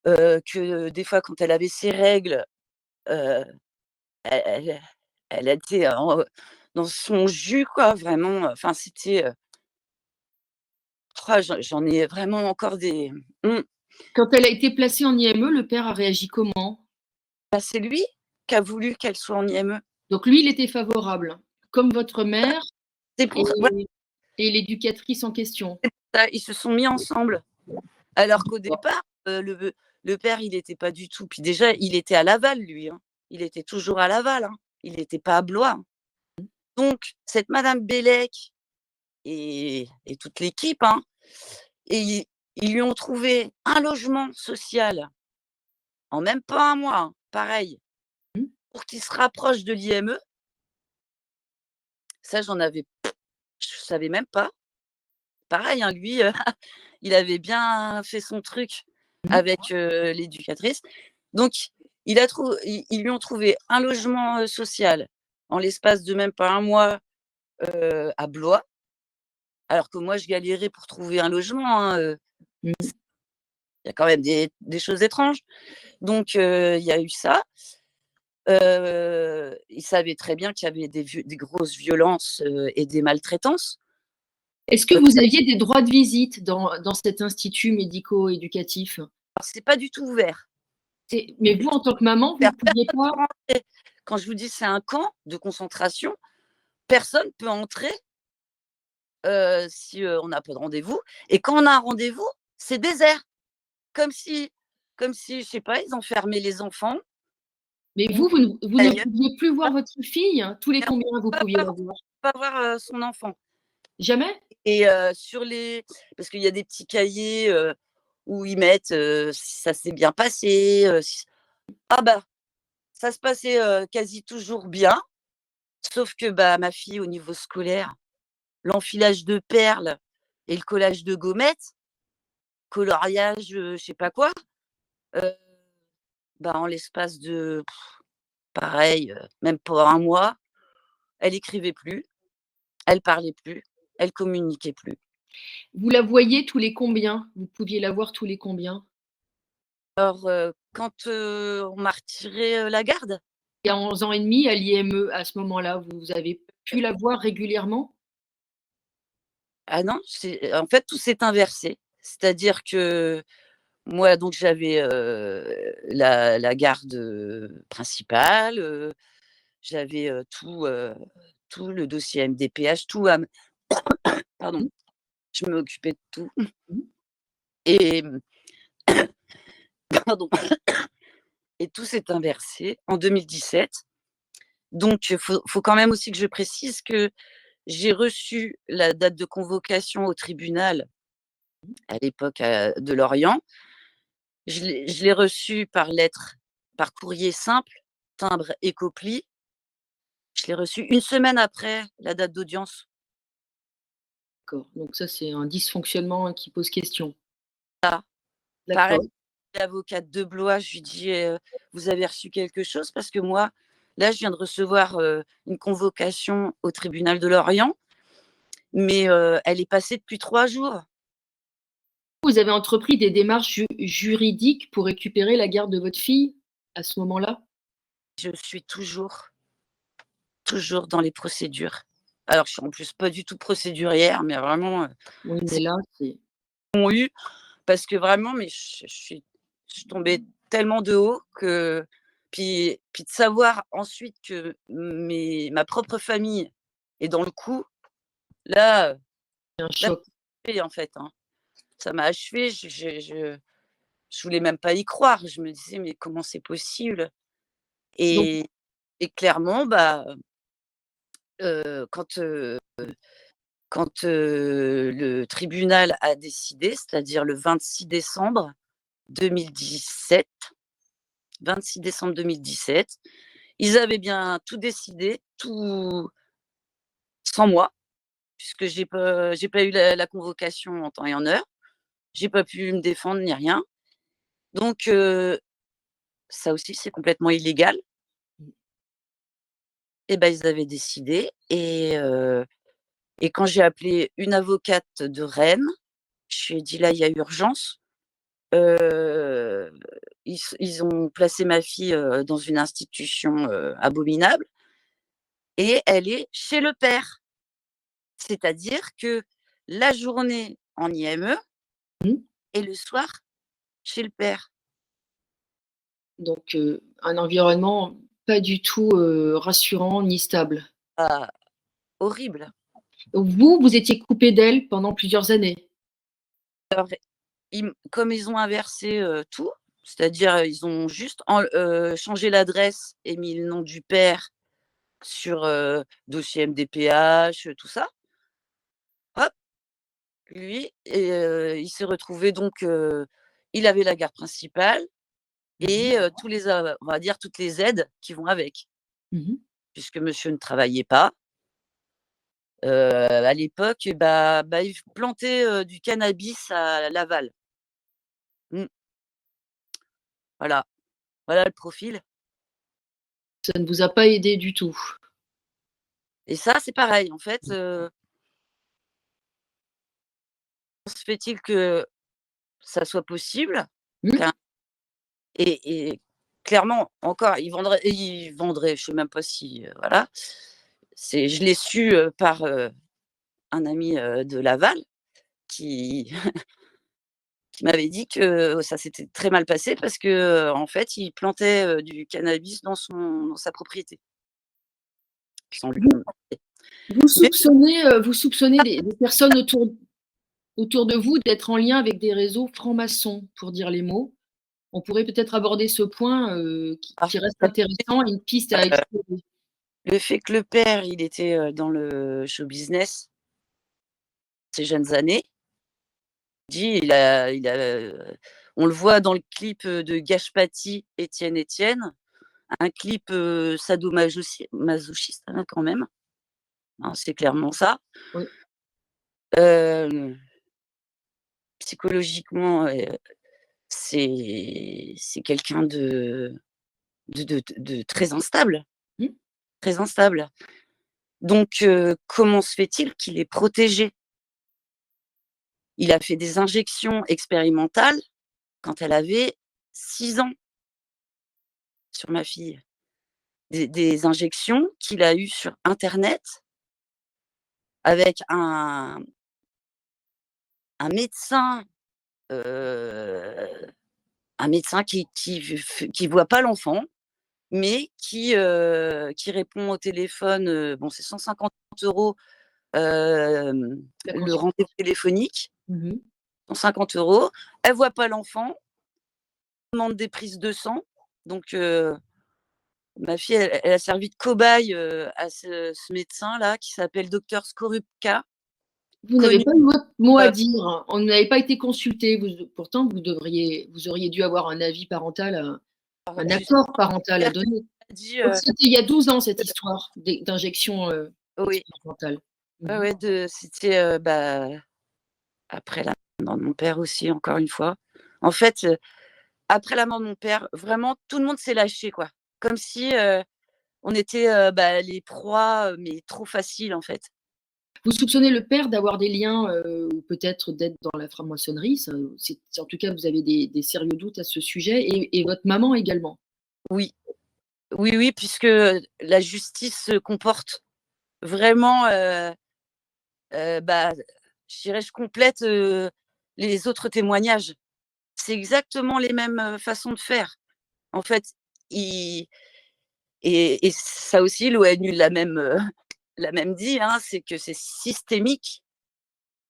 que des fois quand elle avait ses règles, heu, elle elle elle était dans son jus quoi, vraiment, enfin c'était, j'en ai vraiment encore des Quand elle a été placée en IME, le père a réagi comment? bah, c'est lui qui a voulu qu'elle soit en IME. Donc lui, il était favorable, comme votre mère C'est et pour ouais, l'éducatrice en question? c'est pour ça, ils se sont mis ensemble. Alors qu'au D'accord. départ, le père, il était pas du tout, puis déjà, il était à Laval lui, hein. Il était toujours à Laval, hein. Il était pas à Blois, hein. Donc cette madame Bellec et toute l'équipe, hein, et ils lui ont trouvé un logement social en même pas un mois, hein, pareil, Mmh. pour qu'il se rapproche de l'IME. Ça, je savais même pas. Pareil, hein, lui, il avait bien fait son truc Mmh. avec, l'éducatrice. Donc ils lui ont trouvé un logement, social en l'espace de même pas un mois, à Blois, alors que moi je galérais pour trouver un logement, hein, Mmh. il y a quand même des choses étranges. Donc il y a eu ça. Ils savaient très bien qu'il y avait des grosses violences, et des maltraitances. Est-ce que vous aviez des droits de visite dans cet institut médico-éducatif? Alors c'est pas du tout ouvert. Mais vous, en tant que maman, vous ne Personne pouviez peut pas? rentrer. Quand je vous dis c'est un camp de concentration, personne peut entrer, si, on n'a pas de rendez-vous, et quand on a un rendez-vous, c'est désert. Comme si je sais pas, ils enfermaient les enfants Mais ou vous ne d'ailleurs, pouviez plus voir votre fille? Tous les on peut combien vous pas pouviez voir la voir? pas voir, son enfant, Jamais? et sur les parce qu'il y a des petits cahiers, où ils mettent, si ça s'est bien passé, si ah bah, ça se passait, quasi toujours bien, sauf que, bah, ma fille au niveau scolaire, l'enfilage de perles et le collage de gommettes, coloriage, je sais pas quoi, heu, bah, en l'espace de pareil, même pas un mois, elle écrivait plus, elle parlait plus, elle communiquait plus. Vous la voyiez tous les combien? Vous pouviez la voir tous les combien? Alors, quand, on m'a retiré, la garde, Il y a 11 ans et demi à l'IME, à ce moment-là, vous avez pu la voir régulièrement? ah non, c'est en fait, tout s'est inversé. C'est-à-dire que moi, donc j'avais, la garde, principale, j'avais, tout le dossier MDPH, tout à m pardon, Mmh. je m'occupais de tout Mmh. et pardon, et tout s'est inversé en 2017. Donc faut quand même aussi que je précise que j'ai reçu la date de convocation au tribunal à l'époque, de Lorient. Je l'ai reçue par lettre, par courrier simple, timbre et copie. Je l'ai reçue une semaine après la date d'audience. D'accord, donc ça, c'est un dysfonctionnement qui pose question. Là, pareil, D'accord. l'avocate de Blois, je lui dis: «Vous avez reçu quelque chose?» parce que moi, là, je viens de recevoir, une convocation au tribunal de Lorient, mais elle est passée depuis 3 jours. Vous avez entrepris des démarches juridiques pour récupérer la garde de votre fille, à ce moment-là? Je suis toujours dans les procédures. Alors je suis en plus pas du tout procédurière, mais vraiment, Oui, mais c'est là, c'est ont eu parce que vraiment, mais je suis tombée tellement de haut que puis de savoir ensuite que ma propre famille est dans le coup, là, un là, choc. achevée, en fait, hein. Ça m'a achevée, je voulais même pas y croire. Je me disais: «Mais comment c'est possible?» Donc et et clairement, bah, quand, le tribunal a décidé, c'est-à-dire le 2017, 26 décembre 2017, ils avaient bien tout décidé, tout sans moi, puisque j'ai pas eu la convocation en temps et en heure. J'ai pas pu me défendre ni rien. Donc ça aussi, c'est complètement illégal. Et ben ils avaient décidé et quand j'ai appelé une avocate de Rennes, je lui ai dit: «Là, il y a urgence». Heu, ils ont placé ma fille, dans une institution, abominable et elle est chez le père. C'est-à-dire que la journée en IME mmh, et le soir chez le père. donc un environnement pas du tout, rassurant ni stable. Ah, horrible. Donc vous, vous étiez coupé d'elle pendant plusieurs années? Alors comme ils ont inversé, tout, c'est-à-dire, ils ont juste changé l'adresse et mis le nom du père sur, dossier MDPH, tout ça. Hop, lui il s'est retrouvé donc, il avait la garde principale Mmh et tous les a on va dire toutes les aides qui vont avec, mh. Mmh. puisque monsieur ne travaillait pas. À l'époque, il plantait, du cannabis à Laval. Mmh, voilà, voilà le profil. Ça ne vous a pas aidé du tout? Et ça, c'est pareil, en fait, comment se fait-il que ça soit possible? Mmh? Qu'un et clairement, encore, ils vendraient, je sais même pas si, voilà. Je l'ai su, par, un ami, de Laval qui qui m'avait dit que ça s'était très mal passé parce que, en fait, il plantait, du cannabis dans sa propriété, sans lui Vous demander. Mais vous soupçonnez des personnes autour de vous d'être en lien avec des réseaux francs-maçons, pour dire les mots. On pourrait peut-être aborder ce point, qui reste intéressant et une piste à explorer. le fait que le père, il était, dans le show business, ses jeunes années, dit on le voit dans le clip, de Gash Paty, Étienne Étienne, un clip, masochiste, hein, quand même, hein, c'est clairement ça. Oui. Hem, Psychologiquement, c'est quelqu'un de très instable, Mmh. très instable. Donc comment se fait-il qu'il est protégé? Il a fait des injections expérimentales quand elle avait 6 ans sur ma fille. Des injections qu'il a eues sur internet avec un médecin, heu, un médecin qui voit pas l'enfant, mais qui répond au téléphone, bon c'est 150 €, La le consultation. rendez-vous téléphonique, Mmh mh. 150 €. Elle voit pas l'enfant, demande des prises de sang, donc ma fille elle a servi de cobaye, à ce médecin-là qui s'appelle docteur Skorupka, Vous n'avez connu, pas eu votre mot à heu, dire. On n'avez pas été consultés. Pourtant vous auriez dû avoir un avis parental, un justement accord parental à hier qui donner. m'a dit, Donc c'était il y a 12 ans cette histoire d'injection, oui, expérimentale. Mmh ouais, mh. ouais, c'était, après la mort de mon père aussi, encore une fois. En fait, après la mort de mon père, vraiment tout le monde s'est lâché, quoi. Comme si, on était, les proies, mais trop faciles, en fait. Vous soupçonnez le père d'avoir des liens, ou peut-être d'être dans la franc-maçonnerie, ça, c'est en tout cas vous avez des sérieux doutes à ce sujet et votre maman également? Oui, oui, oui, puisque la justice se comporte vraiment, bah, je dirais, je complète, les autres témoignages. C'est exactement les mêmes, façons de faire. En fait, ils et ça aussi l'ONU l'a même, l'a même dit, hein, c'est que c'est systémique.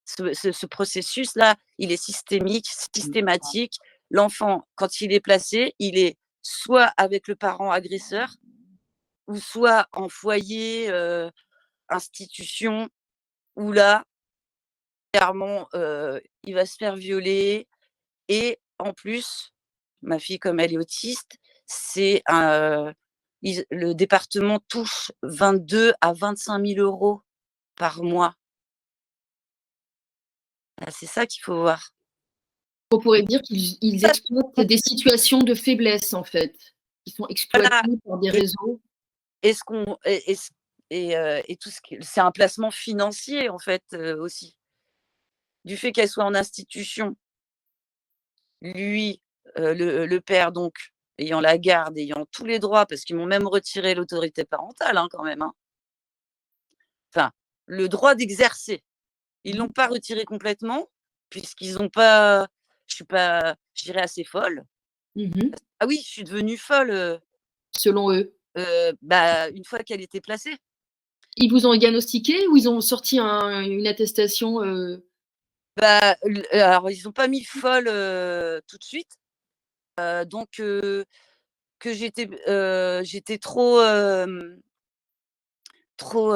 Ce processus-là, il est systématique. L'enfant, quand il est placé, il est soit avec le parent agresseur, ou soit en foyer, institution, où là, clairement, il va se faire violer. Et en plus, ma fille, comme elle est autiste, c'est le département touche 22 à 25 000 euros par mois. Ah, c'est ça qu'il faut voir. On pourrait dire qu'ils exploitent des situations de faiblesse, en fait. Ils sont exploités Voilà. par des réseaux. Et ce qu'on et tout ce qui c'est un placement financier, en fait, aussi. Du fait qu'elle soit en institution, lui, le père donc ayant la garde, ayant tous les droits, parce qu'ils m'ont même retiré l'autorité parentale, hein, quand même, hein. Enfin, le droit d'exercer. Ils l'ont pas retiré complètement, puisqu'ils ont pas je suis pas, je dirais, assez folle. Mmh. Ah oui, je suis devenue folle, Selon eux. bah, une fois qu'elle était placée. Ils vous ont diagnostiqué ou ils ont sorti une attestation, Bah, alors ils ont pas mis folle, tout de suite, donc que j'étais trop, trop,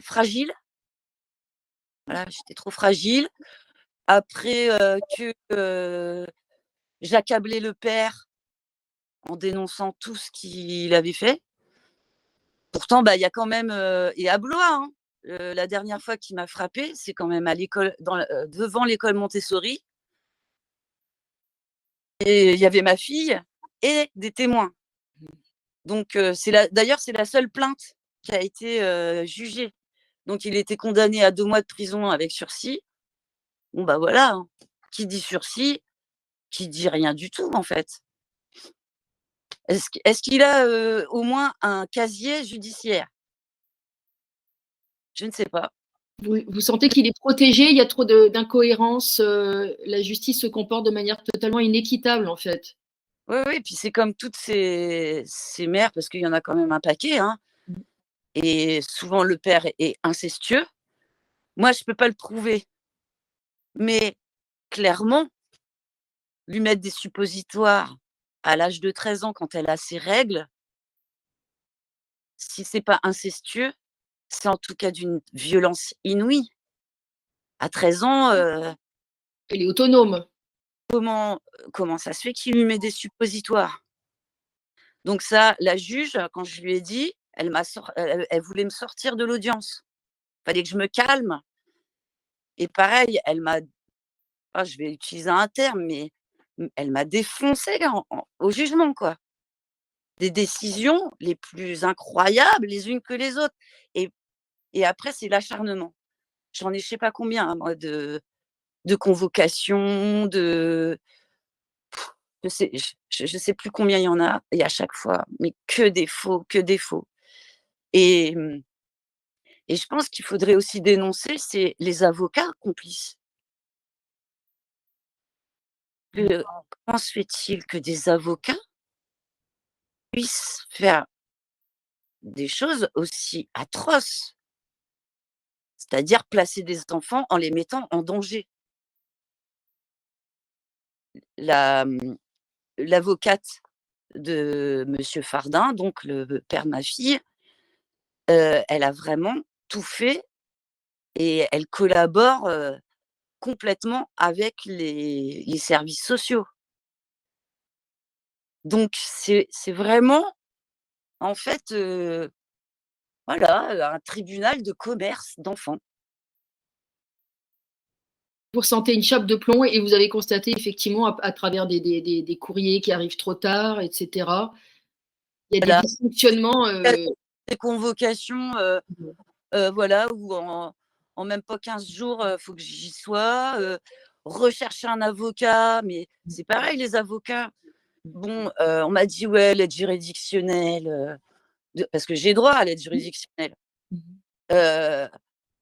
fragile. Voilà, j'étais trop fragile. Après, j'accablais le père en dénonçant tout ce qu'il avait fait. Pourtant, bah, il y a quand même, et à Blois, hein, la dernière fois qu'il m'a frappée, c'est quand même à l'école, devant l'école Montessori, et il y avait ma fille et des témoins. Donc d'ailleurs, c'est la seule plainte qui a été, jugée. Donc il était condamné à 2 mois de prison avec sursis. Bon, bah, voilà, hein. Qui dit sursis, qui dit rien du tout, en fait. Est-ce qu'il a, au moins un casier judiciaire? Je ne sais pas. vous sentez qu'il est protégé, il y a trop d'incohérences, la justice se comporte de manière totalement inéquitable, en fait? Oui, oui, puis c'est comme toutes ces mères, parce qu'il y en a quand même un paquet, hein, Mmh. et souvent le père est incestueux. Moi, je peux pas le prouver, mais clairement, lui mettre des suppositoires à l'âge de 13 ans quand elle a ses règles, si c'est pas incestueux, c'est en tout cas d'une violence inouïe. À 13 ans, Elle est autonome. comment ça se fait qu'il lui met des suppositoires? Donc ça, la juge, quand je lui ai dit, elle voulait me sortir de l'audience. Fallait que je me calme, et pareil, je vais utiliser un terme, mais elle m'a défoncée au jugement, quoi. Des décisions les plus incroyables les unes que les autres, et après c'est l'acharnement. J'en ai je sais pas combien, hein, moi, de convocations, je sais plus combien il y en a, et à chaque fois, mais que des faux, que des faux. Et je pense qu'il faudrait aussi dénoncer, c'est les avocats complices. Comment se fait-il que des avocats puissent faire des choses aussi atroces? C'est-à-dire placer des enfants en les mettant en danger. La, l'avocate de monsieur Fardin, donc le père de ma fille, elle a vraiment tout fait, et elle collabore, complètement avec les services sociaux. Donc c'est vraiment, en fait, voilà, un tribunal de commerce d'enfants. Vous ressentez une chape de plomb et vous avez constaté effectivement à travers des courriers qui arrivent trop tard, et cetera. Il y a des Voilà, dysfonctionnements, des convocations, voilà, où en même pas 15 jours, faut que j'y sois, rechercher un avocat, mais c'est pareil les avocats. Bon, on m'a dit: «Ouais, l'aide juridictionnelle», parce que j'ai droit à l'aide juridictionnelle. mmh Heu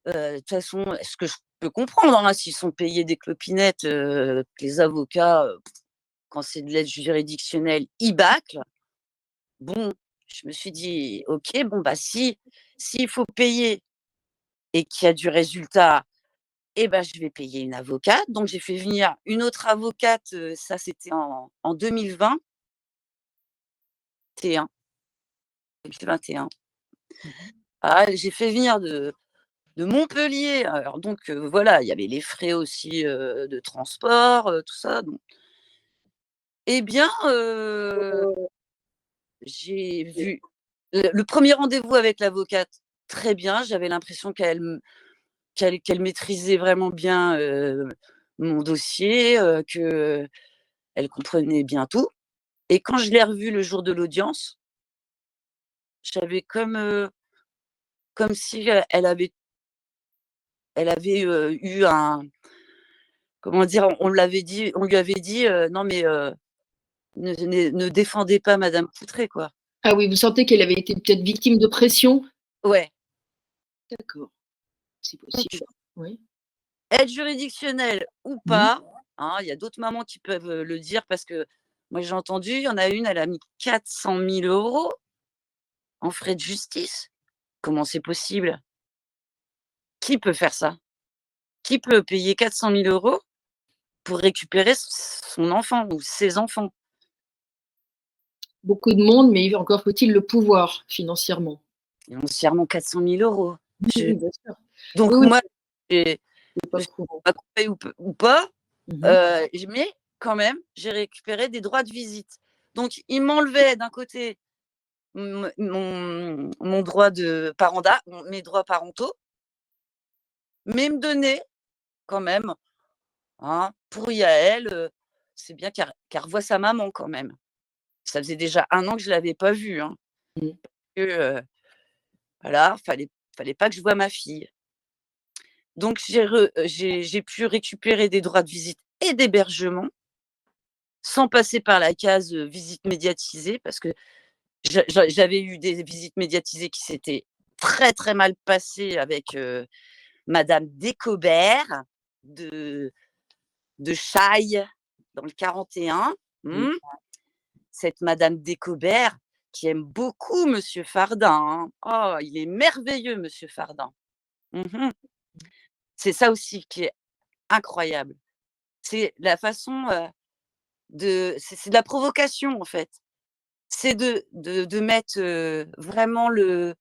de toute façon, ce que je peux comprendre, hein, s'ils sont payés des clopinettes, que les avocats, quand c'est de l'aide juridictionnelle, ils bâclent. Bon, je me suis dit: «OK, bon, bah, s'il faut payer et qu'il y a du résultat, Et ben, je vais payer une avocate. Donc, j'ai fait venir une autre avocate, ça c'était en 2020 2021. 2021. Mmh. Ah, j'ai fait venir de Montpellier. Alors donc, voilà, il y avait les frais aussi, de transport, tout ça donc eh bien, j'ai vu le 1er rendez-vous avec l'avocate, très bien. J'avais l'impression qu'elle maîtrisait vraiment bien, mon dossier, qu'elle comprenait bien tout et quand je l'ai revue le jour de l'audience, j'avais comme si, elle avait, eu un comment dire? On lui avait dit, «Non mais, ne défendez pas madame Poutré, quoi». Ah oui, vous sentez qu'elle avait été peut-être victime de pression? Ouais. D'accord, c'est Donc possible, oui. aide juridictionnelle ou Mmh. pas, hein, il y a d'autres mamans qui peuvent, le dire parce que moi j'ai entendu, il y en a une, elle a mis 400 000 € en frais de justice. Comment c'est possible? Qui peut faire ça? Qui peut payer 400 000 € pour récupérer son enfant ou ses enfants? Beaucoup de monde, mais encore faut-il le pouvoir financièrement. Financièrement 400 000 €. Oui, oui, bien sûr. Oui, Donc oui, moi, j'ai c'est pas courant. pas coupé ou pas, Mmh. mais quand même, j'ai récupéré des droits de visite. Donc ils m'enlevaient d'un côté mon droit de parenta mes droits parentaux, mais me donnaient quand même, hein, pour Yael, c'est bien qu'elle revoie sa maman quand même. Ça faisait déjà 1 an que je l'avais pas vue, hein, Mmh. que, voilà, fallait pas que je voie ma fille. Donc j'ai pu récupérer des droits de visite et d'hébergement, sans passer par la case, visite médiatisée parce que j'avais eu des visites médiatisées qui s'étaient très, très mal passées avec, madame Décobert de Chailles dans le 41. Oui. Mmh. Cette madame Décobert qui aime beaucoup monsieur Fardin, hein. Oh, il est merveilleux monsieur Fardin. Mmh. C'est ça aussi qui est incroyable. C'est la façon, c'est de la provocation, en fait. C'est de mettre, vraiment le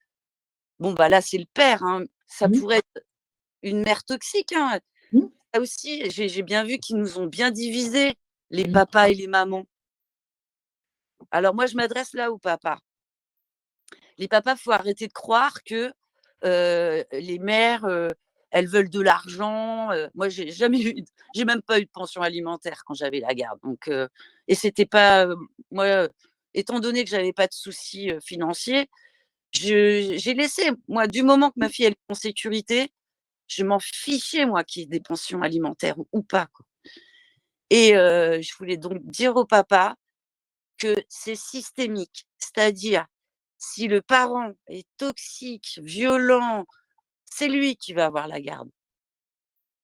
bon, bah, là, c'est le père, hein. Ça Mmh. pourrait être une mère toxique, hein. Mmh. Ça aussi, j'ai bien vu qu'ils nous ont bien divisés, les Mmh. papas et les mamans. Alors moi, je m'adresse là aux papas. Les papas, faut arrêter de croire que, les mères, elles veulent de l'argent, moi, j'ai même pas eu de pension alimentaire quand j'avais la garde, donc et c'était pas, moi, étant donné que j'avais pas de soucis, financiers, j'ai laissé. Moi, du moment que ma fille, elle est en sécurité, je m'en fichais, moi, qu'il y ait des pensions alimentaires ou pas, quoi et je voulais donc dire au papa que c'est systémique. C'est-à-dire, si le parent est toxique, violent, c'est lui qui va avoir la garde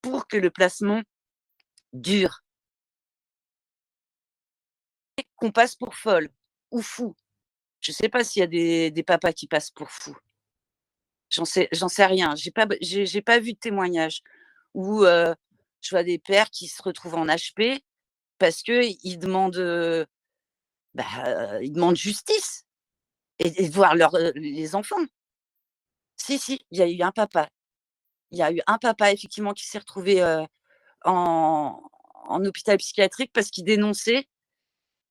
pour que le placement dure. Et qu'on passe pour folle ou fou. Je ne sais pas s'il y a des papas qui passent pour fous. J'en sais rien. J'ai pas vu de témoignage où, je vois des pères qui se retrouvent en HP parce qu'ils demandent, bah, ils demandent justice et voir les enfants. Si, si, il y a eu un papa. Il y a eu un papa effectivement qui s'est retrouvé, en hôpital psychiatrique parce qu'il dénonçait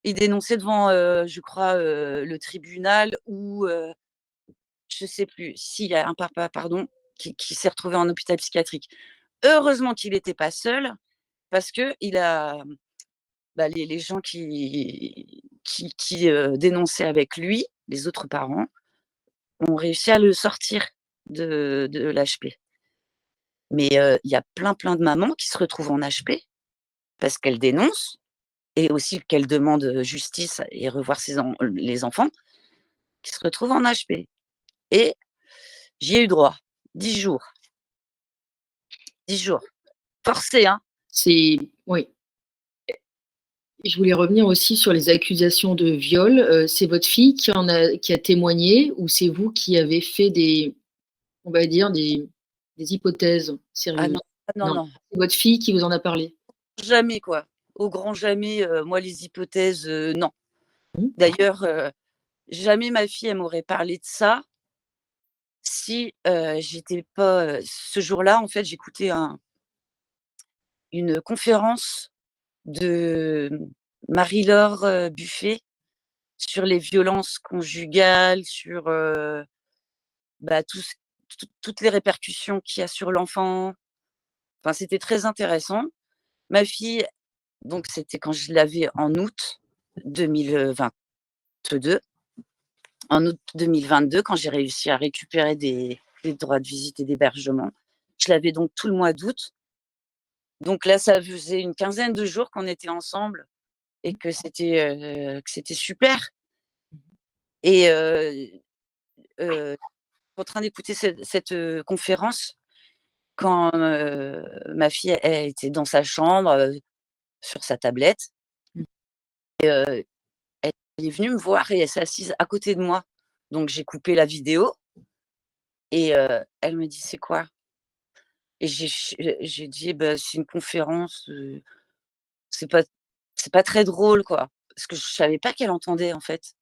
devant, je crois, le tribunal ou, je sais plus. Si, il y a un papa, pardon, qui s'est retrouvé en hôpital psychiatrique. Heureusement qu'il était pas seul parce qu'il a bah, les gens qui dénonçaient avec lui, les autres parents, ont réussi à le sortir de l'HP. Mais il y a plein, plein de mamans qui se retrouvent en HP parce qu'elles dénoncent et aussi qu'elles demandent, justice et revoir les enfants qui se retrouvent en HP et j'y ai eu droit. 10 jours, 10 jours. Forcé, hein. C'est oui. Je voulais revenir aussi sur les accusations de viol. C'est votre fille qui a témoigné ou c'est vous qui avez fait des on va dire des hypothèses Ah non, sérieuses? Ah non, Non, non, c'est votre fille qui vous en a parlé? jamais quoi. Au grand jamais, moi les hypothèses, non. Mmh. D'ailleurs, jamais ma fille, elle m'aurait parlé de ça si, j'étais pas, ce jour-là, en fait, j'écoutais une conférence de Marie-Laure, Buffet sur les violences conjugales, sur, bah, toutes les répercussions qu'il y a sur l'enfant. Enfin, c'était très intéressant. Ma fille, donc c'était quand je l'avais en août 2022. En août 2022, quand j'ai réussi à récupérer des droits de visite et d'hébergement. Je l'avais donc tout le mois d'août. Donc là, ça faisait une quinzaine de jours qu'on était ensemble et que c'était super. Et en train d'écouter cette conférence quand, ma fille, elle était dans sa chambre, sur sa tablette. Mmh. Et elle est venue me voir et elle s'est assise à côté de moi. Donc j'ai coupé la vidéo et elle me dit: «C'est quoi?» Et j'ai dit: «Bah, c'est une conférence, c'est pas c'est pas très drôle, quoi». Parce que je savais pas qu'elle entendait, en fait,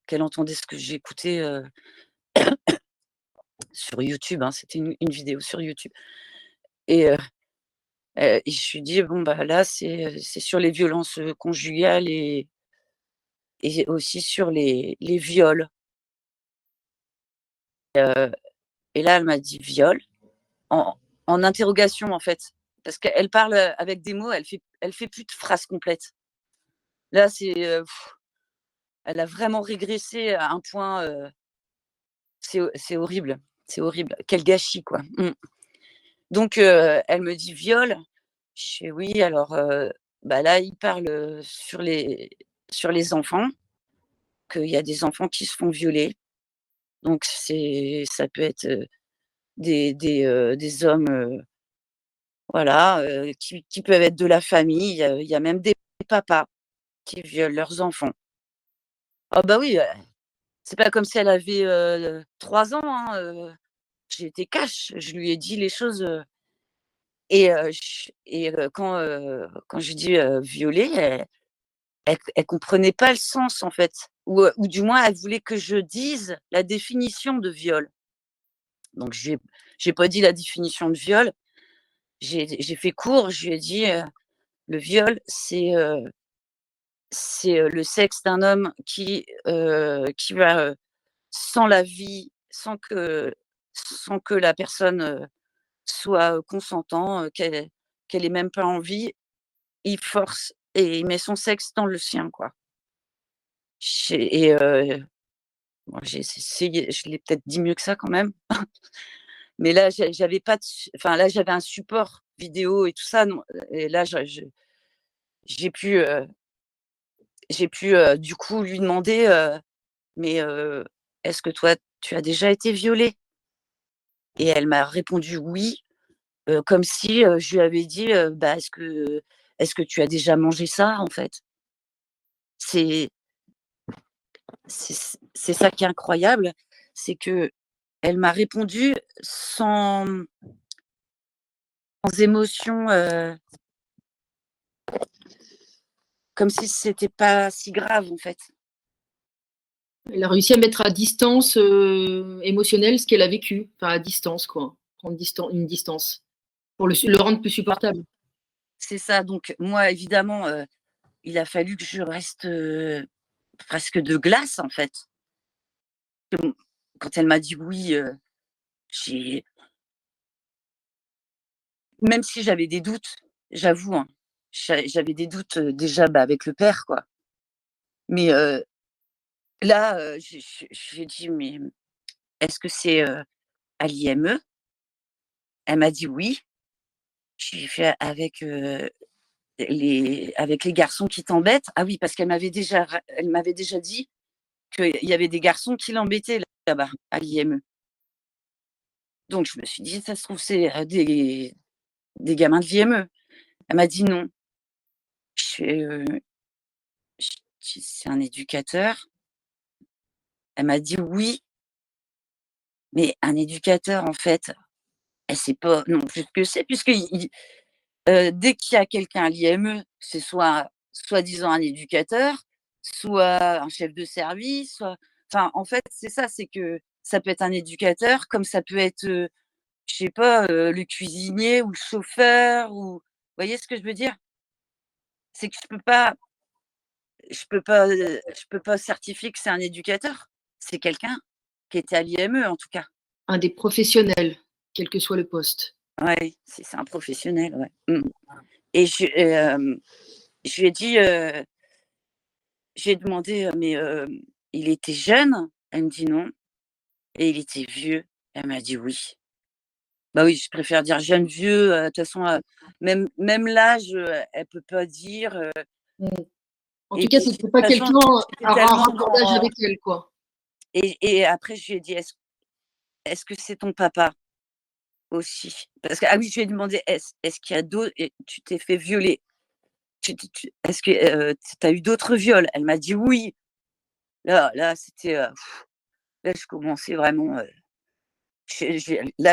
qu'elle entendait ce que j'écoutais, sur YouTube, hein. C'était une vidéo sur YouTube. Et et je lui dis: «Bon, bah, là, c'est sur les violences, conjugales et aussi sur les viols». Heu et là, elle m'a dit: «Viol?» en en interrogation, en fait, parce qu'elle parle, avec des mots, elle fait plus de phrases complètes. Là, elle a vraiment régressé à un point, c'est horrible, c'est horrible. Quel gâchis, quoi. Mmh. Donc elle me dit: «Viol?» Je fais: «Oui, alors, bah, là, il parle, sur les enfants, qu'il y a des enfants qui se font violer. Donc ça peut être, des hommes, voilà, qui peuvent être de la famille. Il y a même des papas qui violent leurs enfants». Ah bah, oui, c'est pas comme si elle avait, 3 ans, hein, j'ai été cash. Je lui ai dit les choses, quand j'ai dit, violer, elle comprenait pas le sens, en fait, ou du moins elle voulait que je dise la définition de viol. Donc j'ai pas dit la définition de viol, j'ai fait court, je lui ai dit, «Le viol, c'est le sexe d'un homme qui va, sans l'avis, sans que la personne, soit, consentant, qu'elle ait même pas envie, il force et il met son sexe dans le sien, quoi». Bon, j'ai essayé, je l'ai peut-être dit mieux que ça quand même, mais là j'avais pas enfin là j'avais un support vidéo et tout ça, non, et là j'ai pu, heu du coup lui demander, «Mais, est-ce que toi tu as déjà été violée?» Et elle m'a répondu: «Oui», comme si, je lui avais dit, «Bah, est-ce que tu as déjà mangé ça, en fait?» C'est c'est ça qui est incroyable, c'est qu'elle m'a répondu sans émotion, comme si c'était pas si grave, en fait. Elle a réussi à mettre à distance, émotionnelle ce qu'elle a vécu, enfin à distance quoi, prendre une distance pour le rendre plus supportable. C'est ça, donc moi, évidemment, il a fallu que je reste, presque de glace, en fait. Quand elle m'a dit: «Oui», j'ai même si j'avais des doutes, j'avoue, hein, j'avais des doutes, déjà, bah, avec le père, quoi. Mais là, je lui ai dit: «Mais est-ce que c'est, à l'IME?» Elle m'a dit: «Oui». Je lui ai fait: «Avec les garçons qui t'embêtent?» Ah oui, parce qu'elle m'avait déjà dit qu'il y avait des garçons qui l'embêtaient là-bas, à l'IME. Donc je me suis dit: «Ça se trouve, c'est, des gamins de l'IME». Elle m'a dit: «Non». Je fais, je dis: «C'est un éducateur?» Elle m'a dit: «Oui, mais un éducateur, en fait, elle sait pas non plus ce que c'est puisque dès qu'il y a quelqu'un à l'IME, c'est soit soi-disant un éducateur, soit un chef de service, soit enfin, en fait, c'est ça, c'est que ça peut être un éducateur comme ça peut être, je sais pas, le cuisinier ou le chauffeur ou vous voyez ce que je veux dire? C'est que je peux pas certifier que c'est un éducateur. C'est quelqu'un qui était à l'IME en tout cas. Un des professionnels, quel que soit le poste. Ouais, c'est un professionnel, ouais. Et je lui ai dit, j'ai demandé: «Mais, il était jeune?» Elle me dit: «Non» et il était vieux? Elle m'a dit: «Oui». Bah oui, je préfère dire jeune, vieux, de toute façon, même l'âge, elle peut pas dire, Mmh. En tout et cas, puis de c'était toute pas façon, quelqu'un j'étais à tellement raccordage dans avec elle, quoi. et après je lui ai dit: «Est-ce que c'est ton papa aussi?» Parce que ah oui, je lui ai demandé: «Est-ce qu'il y a d'autres et tu t'es fait violer? Tu est-ce que, tu as eu d'autres viols?» Elle m'a dit: «Oui». Là, c'était, là, je commençais vraiment, là,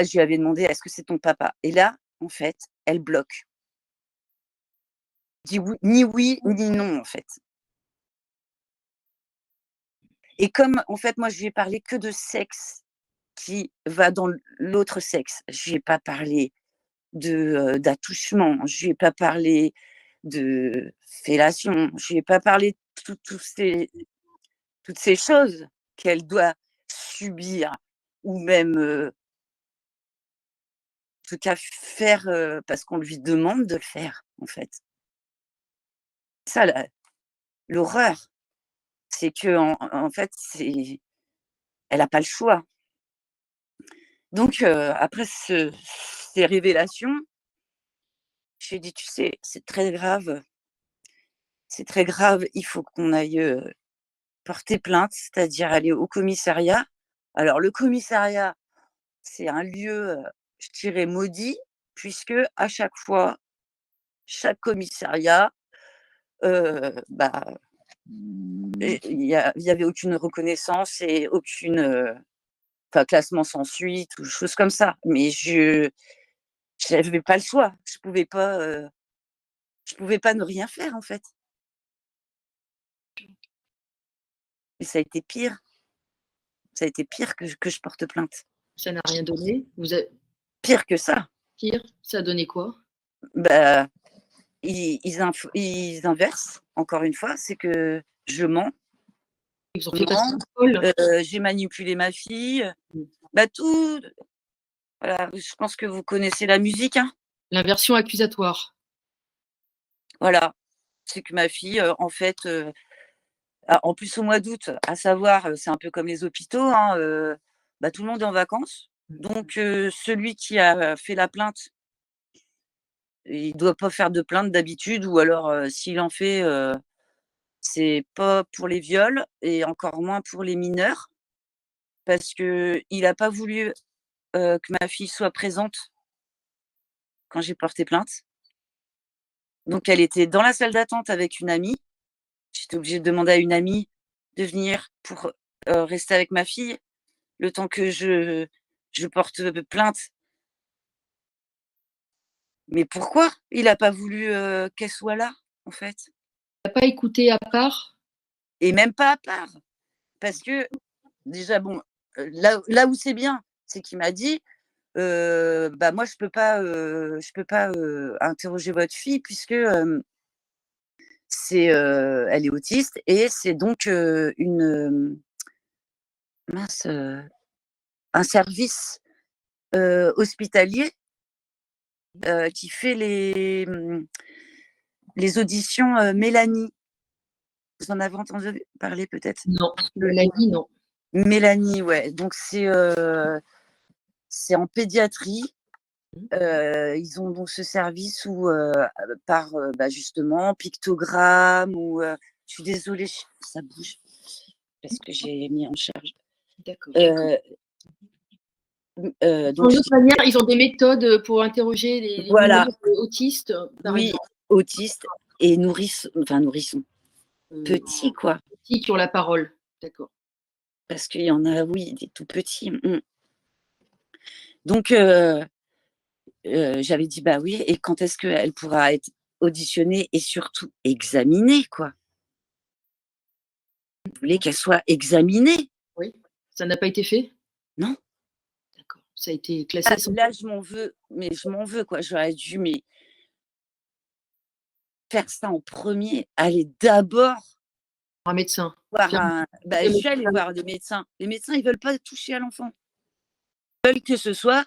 je lui avais demandé: «Est-ce que c'est ton papa?» Et là, en fait, elle bloque. Dit oui, ni non, en fait. Et comme, en fait, moi, je lui ai parlé que de sexe qui va dans l'autre sexe. Je lui ai pas parlé d'attouchement, je lui ai pas parlé de fellation, je lui ai pas parlé de toutes ces choses qu'elle doit subir ou même, en tout cas faire, parce qu'on lui demande de le faire, en fait. Ça la l'horreur, c'est qu'en fait, elle a pas le choix. Donc après ces révélations, je lui ai dit: «Tu sais, c'est très grave, il faut qu'on aille, porter plainte, c'est-à-dire aller au commissariat». Alors le commissariat, c'est un lieu, je dirais maudit, puisque à chaque fois, chaque commissariat, bah, et il y avait aucune reconnaissance et aucune, enfin classement sans suite ou choses comme ça. Mais j'avais pas le choix. Je pouvais pas ne rien faire, en fait. Et ça a été pire. Ça a été pire que je porte plainte. Ça n'a rien donné. Vous a Pire que ça. Pire, ça a donné quoi? Bah, ils inversent, encore une fois, c'est que je mens, Ils ont fait passer mens, pour folle? j'ai manipulé ma fille, Mmh. bah, tout voilà, je pense que vous connaissez la musique, hein? L'inversion accusatoire. Voilà. C'est que ma fille, en fait, ah, en plus au mois d'août, à savoir, c'est un peu comme les hôpitaux, hein, bah, tout le monde est en vacances. Donc celui qui a fait la plainte, il doit pas faire de plainte d'habitude ou alors, s'il en fait, c'est pas pour les viols et encore moins pour les mineurs parce qu'il a pas voulu, que ma fille soit présente quand j'ai porté plainte. Donc elle était dans la salle d'attente avec une amie. J'étais obligée de demander à une amie de venir pour, rester avec ma fille, le temps que je porte, plainte. Mais pourquoi il a pas voulu, qu'elle soit là, en fait? Tu as pas écouté à part? Et même pas à part, parce que déjà bon, là où c'est bien, c'est qu'il m'a dit: «Bah, moi je peux pas, interroger votre fille puisque, elle est autiste et c'est donc, mince, un service, hospitalier, qui fait les auditions, Mélanie». Vous en avez entendu parler peut-être? Non, Mélanie, non. Mélanie, ouais, donc c'est en pédiatrie. Mmh. Ils ont donc ce service où, par, bah, justement pictogramme ou, je suis désolée, ça bouge parce que j'ai mis en charge. D'accord. Heu, donc D'une je autre manière, ils ont des méthodes, pour interroger les voilà, mineurs, autistes, par oui, exemple, autiste et nourrisson, heu, petit quoi, petits qui ont la parole. D'accord. parce qu'il y en a, oui, des tout petits. Donc j'avais dit: «Bah oui, et quand est-ce qu'elle pourra être auditionnée et surtout examinée, quoi?» Je voulais qu'elle soit examinée. Oui. Ça n'a pas été fait? Non, D'accord. Ça a été classé sans là, je m'en veux, mais je m'en veux, quoi. J'aurais dû, mais faire ça en premier, aller d'abord un médecin. voir Faire un bah, un je suis allée médical. voir des médecins. Les médecins, ils veulent pas toucher à l'enfant. Ils veulent que ce soit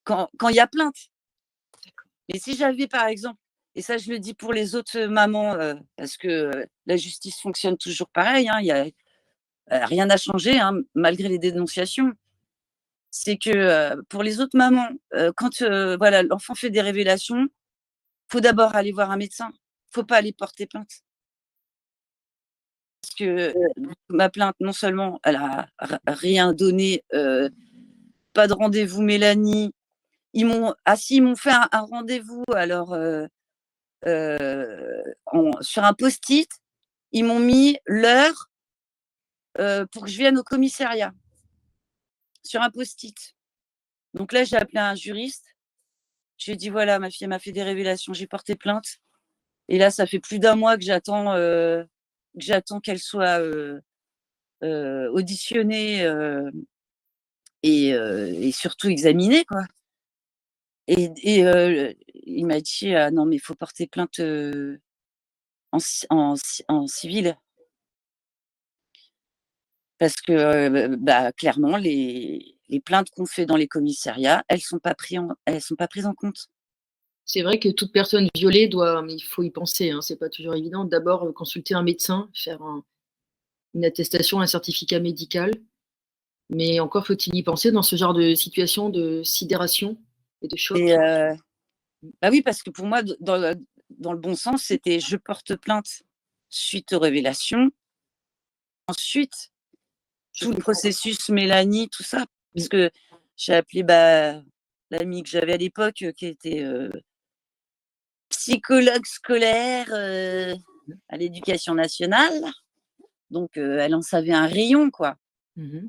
quand il y a plainte. Mais si j'avais, par exemple, et ça, je le dis pour les autres mamans, parce que, la justice fonctionne toujours pareil, hein, il y a rien n'a changé, hein, malgré les dénonciations. C'est que, pour les autres mamans, quand, voilà, l'enfant fait des révélations, faut d'abord aller voir un médecin. Faut pas aller porter plainte. Parce que ma plainte, non seulement elle a rien donné, pas de rendez-vous Mélanie. Ils m'ont fait un rendez-vous, alors, sur un post-it, ils m'ont mis l'heure, pour que je vienne au commissariat, sur un post-it. Donc là, j'ai appelé un juriste. Je lui ai dit: «Voilà, ma fille, elle m'a fait des révélations, j'ai porté plainte, et là, ça fait plus d'un mois que j'attends qu'elle soit, auditionnée, et surtout examinée, quoi.» Il m'a dit: «Ah non, mais il faut porter plainte, en civil.» Parce que, bah, clairement, les plaintes qu'on fait dans les commissariats, elles sont pas prises en compte. C'est vrai que toute personne violée doit, mais il faut y penser, hein, c'est pas toujours évident. D'abord, consulter un médecin, faire une attestation, un certificat médical, mais encore faut-il y penser dans ce genre de situation de sidération et de choc. Et bah, oui, parce que pour moi, dans le bon sens, c'était: je porte plainte suite aux révélations. Ensuite, Je tout le comprends. processus Mélanie, tout ça, Mmh. parce que j'ai appelé, bah, l'amie que j'avais à l'époque, qui était, psychologue scolaire, à l'éducation nationale, donc elle en savait un rayon, quoi. Mmh mh.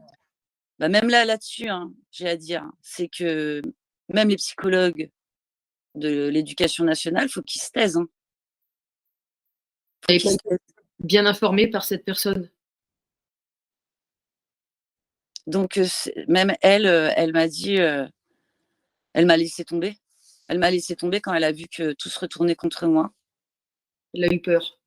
Bah, même là-dessus, hein, j'ai à dire, c'est que même les psychologues de l'éducation nationale, faut qu'ils se taisent, hein. Faut Vous qu'ils pas se été taisent. bien informée par cette personne? Donc c'est même elle, elle m'a dit, elle m'a laissé tomber. Elle m'a laissé tomber quand elle a vu que tout se retournait contre moi. Elle a eu peur.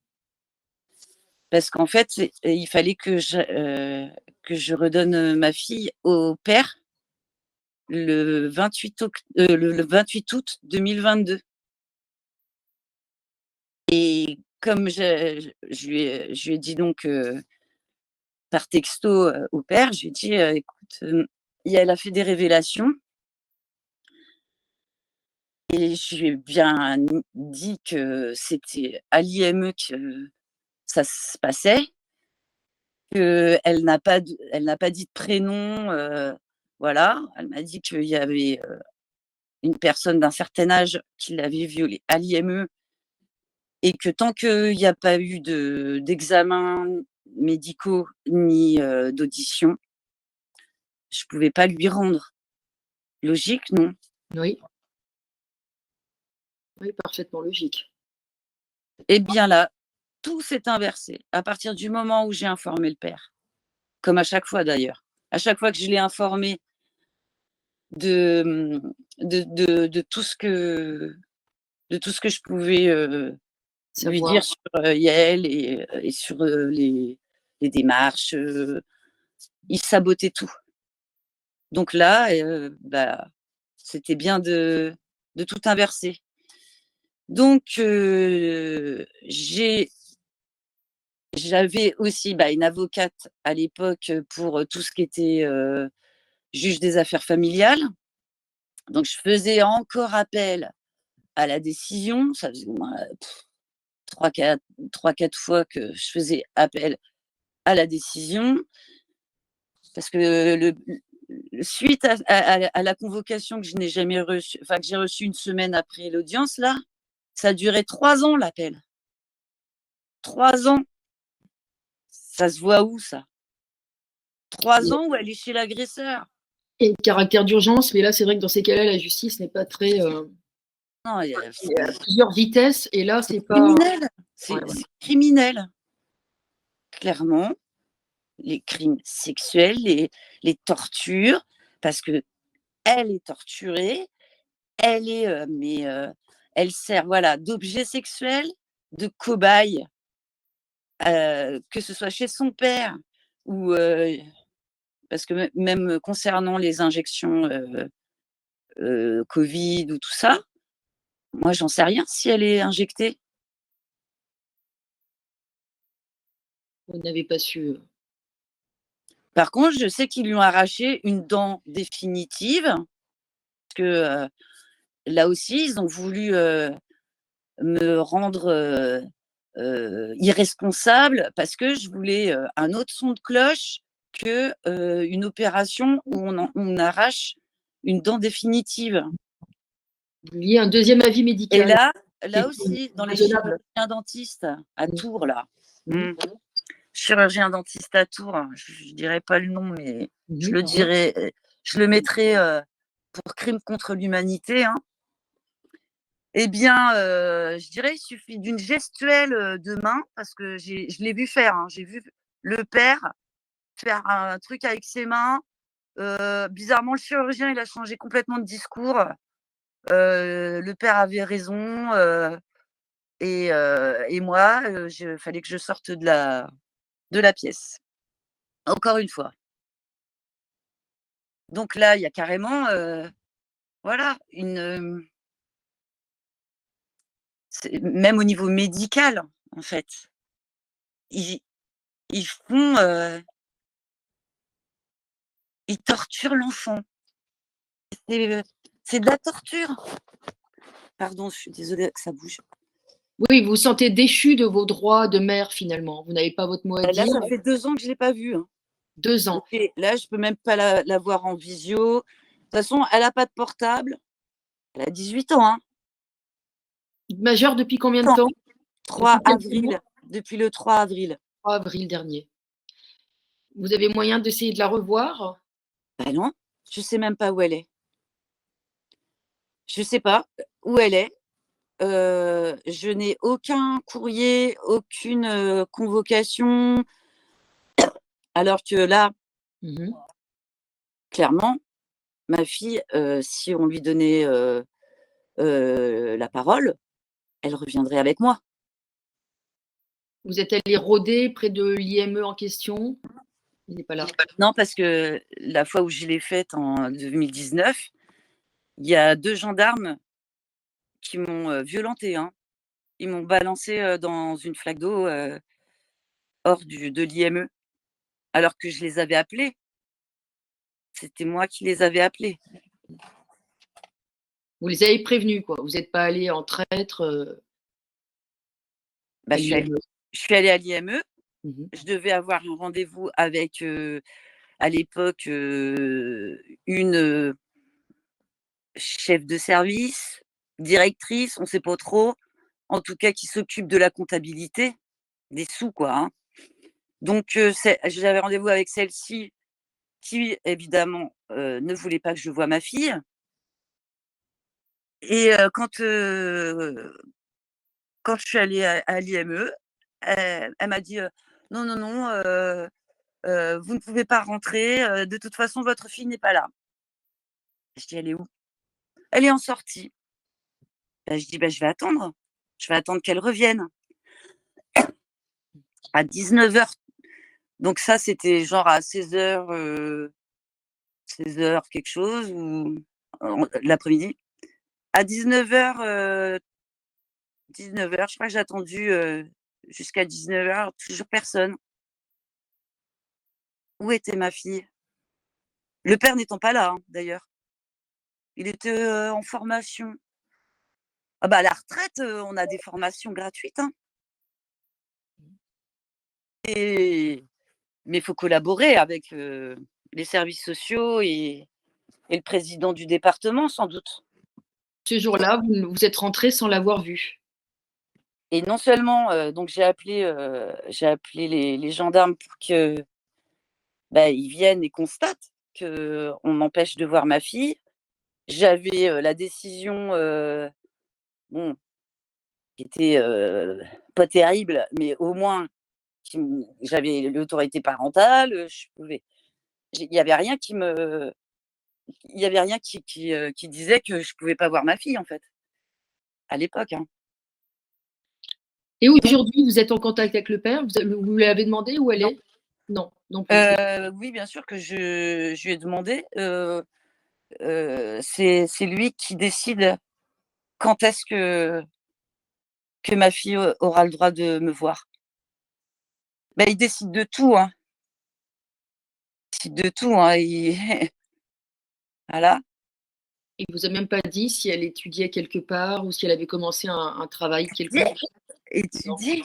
Parce qu'en fait, il fallait que je redonne, ma fille au père le 28 août 2022. Et comme je lui ai dit donc, par texto, au père, je lui ai dit: «Écoute, et elle a fait des révélations.» Et je lui ai bien dit que c'était à l'IME que ça se passait, qu'elle n'a pas dit de prénom, voilà. Elle m'a dit qu'il y avait, une personne d'un certain âge qui l'avait violée à l'IME, et que tant qu'il y a pas eu d'examens médicaux ni, d'audition, je pouvais pas lui rendre. Logique, non? Oui, oui, parfaitement logique. Et bien là, tout s'est inversé à partir du moment où j'ai informé le père, comme à chaque fois d'ailleurs. À chaque fois que je l'ai informé de, de tout ce que je pouvais, lui Savoir. dire sur, Yael, et sur, les démarches, il sabotait tout. Donc là, bah, c'était bien de tout inverser. Donc j'avais aussi, bah, une avocate à l'époque, pour, tout ce qui était, juge des affaires familiales. Donc je faisais encore appel à la décision. Ça faisait au moins, 3-4 3-4 fois que je faisais appel à la décision, parce que suite à la convocation que je n'ai jamais reçue, enfin que j'ai reçue une semaine après l'audience là, ça a duré 3 ans l'appel. 3 ans, ça se voit où ça? 3 ans où elle est chez l'agresseur. Et caractère d'urgence, mais là, c'est vrai que dans ces cas-là, la justice n'est pas très. Non, Il y a plusieurs vitesses, et là, c'est pas. criminel. Ouais, C'est criminel. Clairement, les crimes sexuels, les tortures, parce que elle est torturée, elle est, elle sert, voilà, d'objet sexuel, de cobaye, que ce soit chez son père ou parce que même concernant les injections Covid ou tout ça, moi j'en sais rien si elle est injectée. vous n'avez pas su. Par contre, je sais qu'ils lui ont arraché une dent définitive, parce que là aussi, ils ont voulu me rendre irresponsable parce que je voulais un autre son de cloche que une opération où on arrache une dent définitive. Il y a un deuxième avis Et médical qui là est aussi, dans les raisonnable. chirurgiens dentistes à Tours, là, Mhm. chirurgien dentiste à Tours, je dirais pas le nom, mais je le Mhm. dirais, je le mettrais pour crime contre l'humanité, hein. Eh bien, je dirais, il suffit d'une gestuelle de main, parce que je l'ai vu faire, hein. J'ai vu le père faire un truc avec ses mains. Bizarrement, le chirurgien, il a changé complètement de discours. Le père avait raison, et moi, fallait que je sorte de la pièce. Encore une fois. Donc là, il y a carrément, voilà, même au niveau médical, en fait, ils ils font, ils torturent l'enfant. C'est, c'est de la torture. Pardon, je suis désolée que ça bouge. Oui, vous vous sentez déchu de vos droits de mère finalement. Vous n'avez pas votre mot à Là, dire. ça fait 2 ans que je ne l'ai pas vue, hein. 2 ans. Et là, je peux même pas la voir en visio. De toute façon, elle a pas de portable. Elle a 18 ans, hein. Majeur depuis combien de Attends, temps? 3 Depuis quelques avril, mois? depuis le 3 avril. 3 avril dernier. Vous avez moyen d'essayer de la revoir? Bah non, je sais même pas où elle est. Je sais pas où elle est. Je n'ai aucun courrier, aucune convocation. Alors que là, Mhm. clairement, ma fille, si on lui donnait la parole, elle reviendrait avec moi. Vous êtes allé rôder près de l'IME en question? Il n'est pas là. Non, parce que la fois où je l'ai faite en 2019, il y a 2 gendarmes qui m'ont violentée, hein. Ils m'ont balancée dans une flaque d'eau hors de l'IME, alors que je les avais appelés. C'était moi qui les avais appelés. Vous les avez prévenus, quoi. Vous n'êtes pas allé en traître Bah, à l'IME. je suis allée à l'IME. Mhm. Je devais avoir un rendez-vous avec, à l'époque, une chef de service, directrice, on ne sait pas trop, en tout cas qui s'occupe de la comptabilité, des sous, quoi, hein. Donc j'avais rendez-vous avec celle-ci qui évidemment, ne voulait pas que je voie ma fille, et quand je suis allée à l'IME, elle m'a dit: «Non, non, non, vous ne pouvez pas rentrer, de toute façon votre fille n'est pas là». Je dis: «Elle est où?» «Elle est en sortie». Bah, je dis: «Bah, je vais attendre qu'elle revienne». À 19h, donc ça, c'était genre à 16h, 16h quelque chose, ou l'après-midi. À 19h, 19h, je crois que j'ai attendu jusqu'à 19h, toujours personne. Où était ma fille? Le père n'étant pas là, hein, d'ailleurs. Il était en formation. Ah bah, à la retraite, on a des formations gratuites, hein. Et mais il faut collaborer avec les services sociaux et le président du département, sans doute. Ce jour-là, vous êtes rentré sans l'avoir vue. Et non seulement, donc j'ai appelé les gendarmes pour que, bah, ils viennent et constatent qu'on m'empêche de voir ma fille. J'avais, la décision, bon, qui était, pas terrible, mais au moins j'avais l'autorité parentale, je pouvais il y avait rien qui disait que je pouvais pas voir ma fille, en fait, à l'époque, hein. Et Donc aujourd'hui, vous êtes en contact avec le père? Vous lui avez demandé où elle non, est? Non, non plus. oui, bien sûr que je lui ai demandé, c'est lui qui décide quand est-ce que ma fille aura le droit de me voir. Bah, il décide de tout, hein. Il décide de tout, hein, il voilà. Il vous a même pas dit si elle étudiait quelque part ou si elle avait commencé un travail quelconque? Non. Étudier,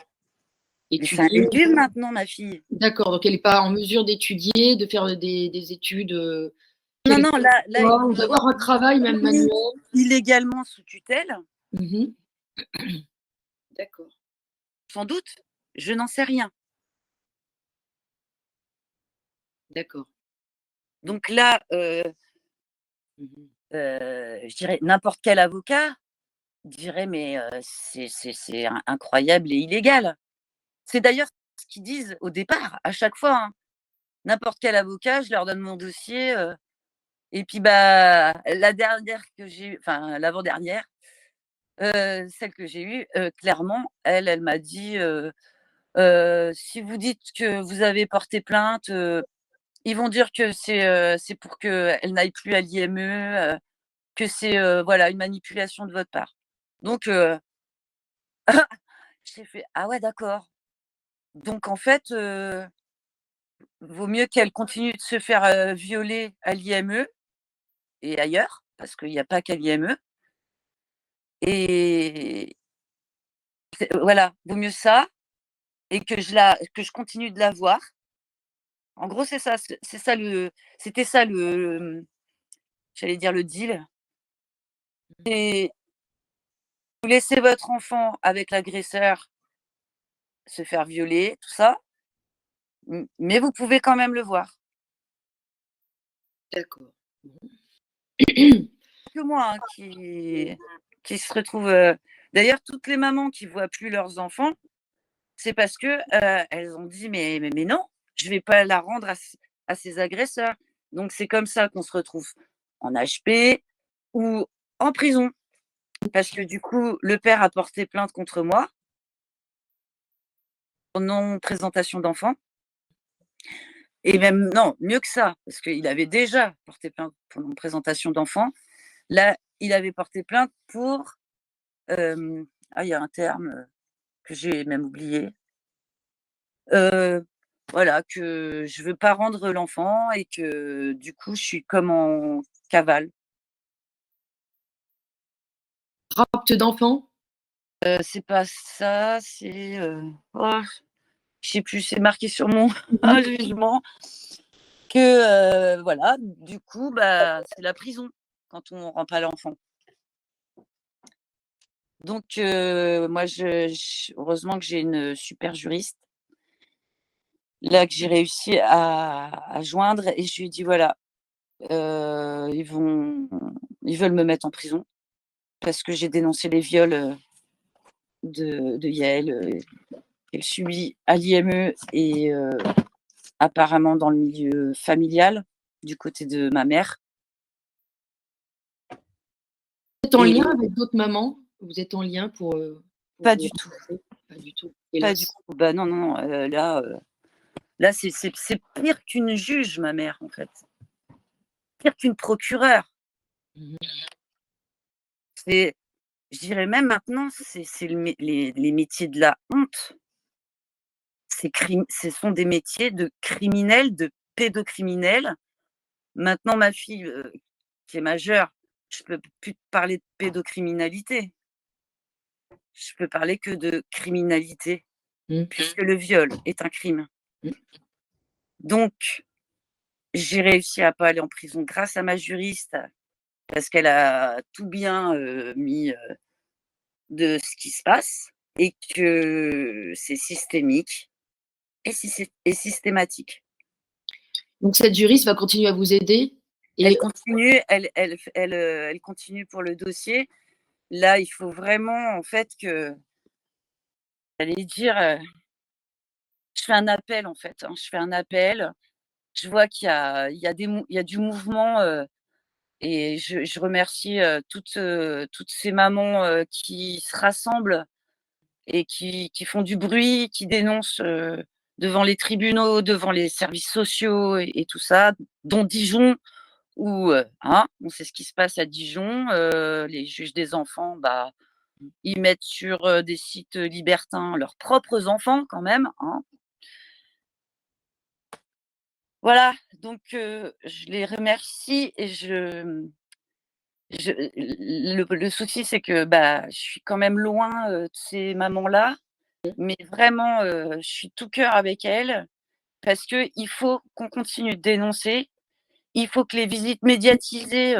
mais c'est un Étudier. légume maintenant, ma fille. D'accord, donc elle est pas en mesure d'étudier, de faire des études, Non, quelles non, qu'elles là, soient, ou d'avoir un travail même il est manuel? mis illégalement sous tutelle, Mmh. D'accord, sans doute, je n'en sais rien. d'accord. Donc là, Mmh. je dirais n'importe quel avocat dirait: «Mais, c'est incroyable et illégal». C'est d'ailleurs ce qu'ils disent au départ, à chaque fois, hein. N'importe quel avocat, je leur donne mon dossier, et puis, bah, la dernière que j'ai eue, enfin l'avant-dernière, celle que j'ai eue, clairement, elle m'a dit, «Si vous dites que vous avez porté plainte, ils vont dire que c'est pour qu'elle n'aille plus à l'IME, que c'est, voilà, une manipulation de votre part». Donc j'ai fait: «Ah ouais, d'accord. Donc en fait, vaut mieux qu'elle continue de se faire, violer à l'IME et ailleurs, parce qu'il y a pas qu'à l'IME et voilà, vaut mieux ça et que je continue de la voir». En gros, c'est ça, c'est ça c'était ça j'allais dire le deal. C'est: vous laissez votre enfant avec l'agresseur se faire violer, tout ça, mais vous pouvez quand même le voir. D'accord. Que moi, hein, qui se retrouvent, d'ailleurs toutes les mamans qui voient plus leurs enfants, c'est parce que, elles ont dit: «Mais non, je vais pas la rendre à ses agresseurs». Donc c'est comme ça qu'on se retrouve en HP ou en prison. Parce que du coup, le père a porté plainte contre moi pour non présentation d'enfant et même non, mieux que ça, parce qu'il avait déjà porté plainte pour non présentation d'enfant. Là, il avait porté plainte pour, il y a un terme, que j'ai même oublié. Heu, voilà, que je veux pas rendre l'enfant et que du coup, je suis comme en cavale. Rapt d'enfant? C'est pas ça, c'est, oh, je sais plus, c'est marqué sur mon Mmh. jugement que, voilà, du coup, bah, c'est la prison quand on rend pas l'enfant. Donc moi heureusement que j'ai une super juriste, là, que j'ai réussi à joindre et je lui ai dit: «Voilà, ils veulent me mettre en prison parce que j'ai dénoncé les viols, de Yael, qu'elle subit à l'IME et apparemment dans le milieu familial, du côté de ma mère Vous êtes en lien et avec d'autres mamans? Vous êtes en lien pour pas vous du tout, renforcer? Pas du tout, pas du hélas. tout. Bah, non, non, là, c'est pire qu'une juge, ma mère, en fait. Pire qu'une procureure. Mmh mh. C'est Je dirais même maintenant, c'est les métiers de la honte. Ce sont des métiers de criminels, de pédocriminels. Maintenant ma fille, qui est majeure, je peux plus te parler de pédocriminalité. Je peux parler que de criminalité, Mmh. puisque le viol est un crime. Mmh. Donc j'ai réussi à pas aller en prison grâce à ma juriste, parce qu'elle a tout bien, mis, de ce qui se passe et que c'est systémique et systématique. Donc cette juriste va continuer à vous aider Elle et continue, elle continue pour le dossier. Là, il faut vraiment, en fait, que j'allais dire, je fais un appel, en fait, hein. Je fais un appel. Je vois qu'il y a du mouvement, et je remercie, toutes ces mamans, qui se rassemblent et qui font du bruit, qui dénoncent, devant les tribunaux, devant les services sociaux et tout ça, dont Dijon où, hein, on sait ce qui se passe à Dijon, les juges des enfants, bah, ils mettent sur, des sites, libertins leurs propres enfants quand même, hein. Voilà, donc je les remercie et le souci c'est que, bah, je suis quand même loin, de ces mamans-là, mais vraiment, je suis tout cœur avec elles parce qu'il faut qu'on continue de dénoncer. Il faut que les visites médiatisées,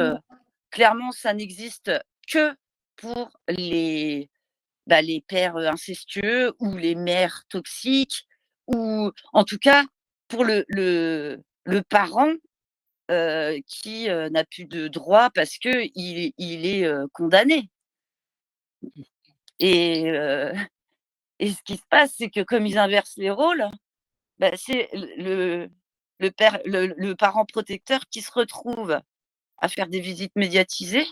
clairement ça n'existe que pour les pères, incestueux ou les mères toxiques ou en tout cas pour le parent, qui, n'a plus de droit parce qu'il est, condamné et heu et ce qui se passe, c'est que comme ils inversent les rôles, bah, c'est le père le parent protecteur qui se retrouve à faire des visites médiatisées,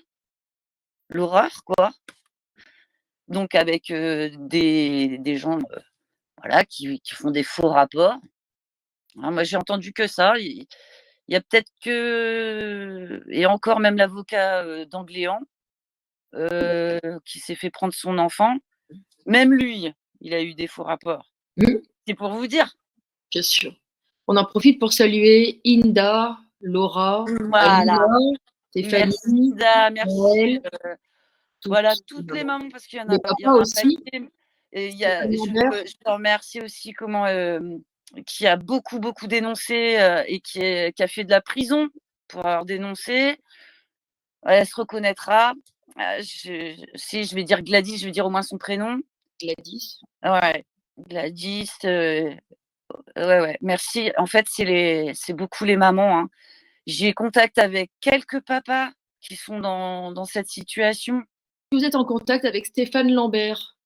l'horreur quoi, donc avec, des gens, voilà qui font des faux rapports. Ah moi j'ai entendu que ça, il y a peut-être que et encore même l'avocat, d'Angléan, qui s'est fait prendre son enfant, même lui, il a eu des faux rapports. mmh, C'est pour vous dire. bien sûr. On en profite pour saluer Inda, Laura, Voilà, Alina, merci Stéphanie, Ida, merci, Noël, voilà toutes toutes les mamans parce qu'il y en les a il y en papas a un aussi, paquet et il y a Stéphane Lambert. je te remercie aussi comment, qui a beaucoup, beaucoup dénoncé, et qui a fait de la prison pour avoir dénoncé. Elle se reconnaîtra. Si je vais dire Gladys, je vais dire au moins son prénom. Gladys. Ouais, Gladys, ouais, ouais, merci. En fait, c'est beaucoup les mamans, hein. J'ai contact avec quelques papas qui sont dans cette situation. Vous êtes en contact avec Stéphane Lambert.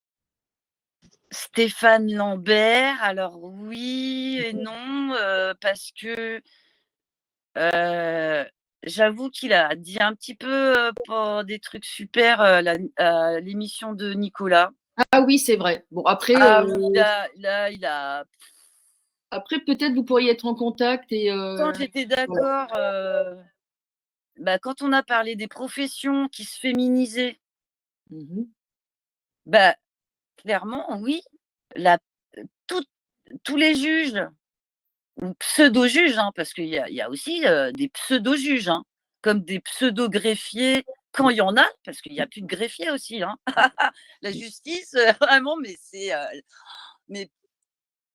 Stéphane Lambert, alors oui et non, parce que, heu, j'avoue qu'il a dit un petit peu, pas des trucs super, à l'émission de Nicolas. Ah oui, c'est vrai. Bon Ah oui, il a après peut-être vous pourriez être en contact et quand j'étais voilà. d'accord, bah, quand on a parlé des professions qui se féminisaient, Mmh. bah, clairement oui, la tout tous les juges ou pseudo-juges, hein, parce qu'il y a aussi, des pseudo-juges, hein, comme des pseudo-greffiers quand il y en a, parce qu'il y a plus de greffiers aussi, hein. La justice, vraiment, mais mais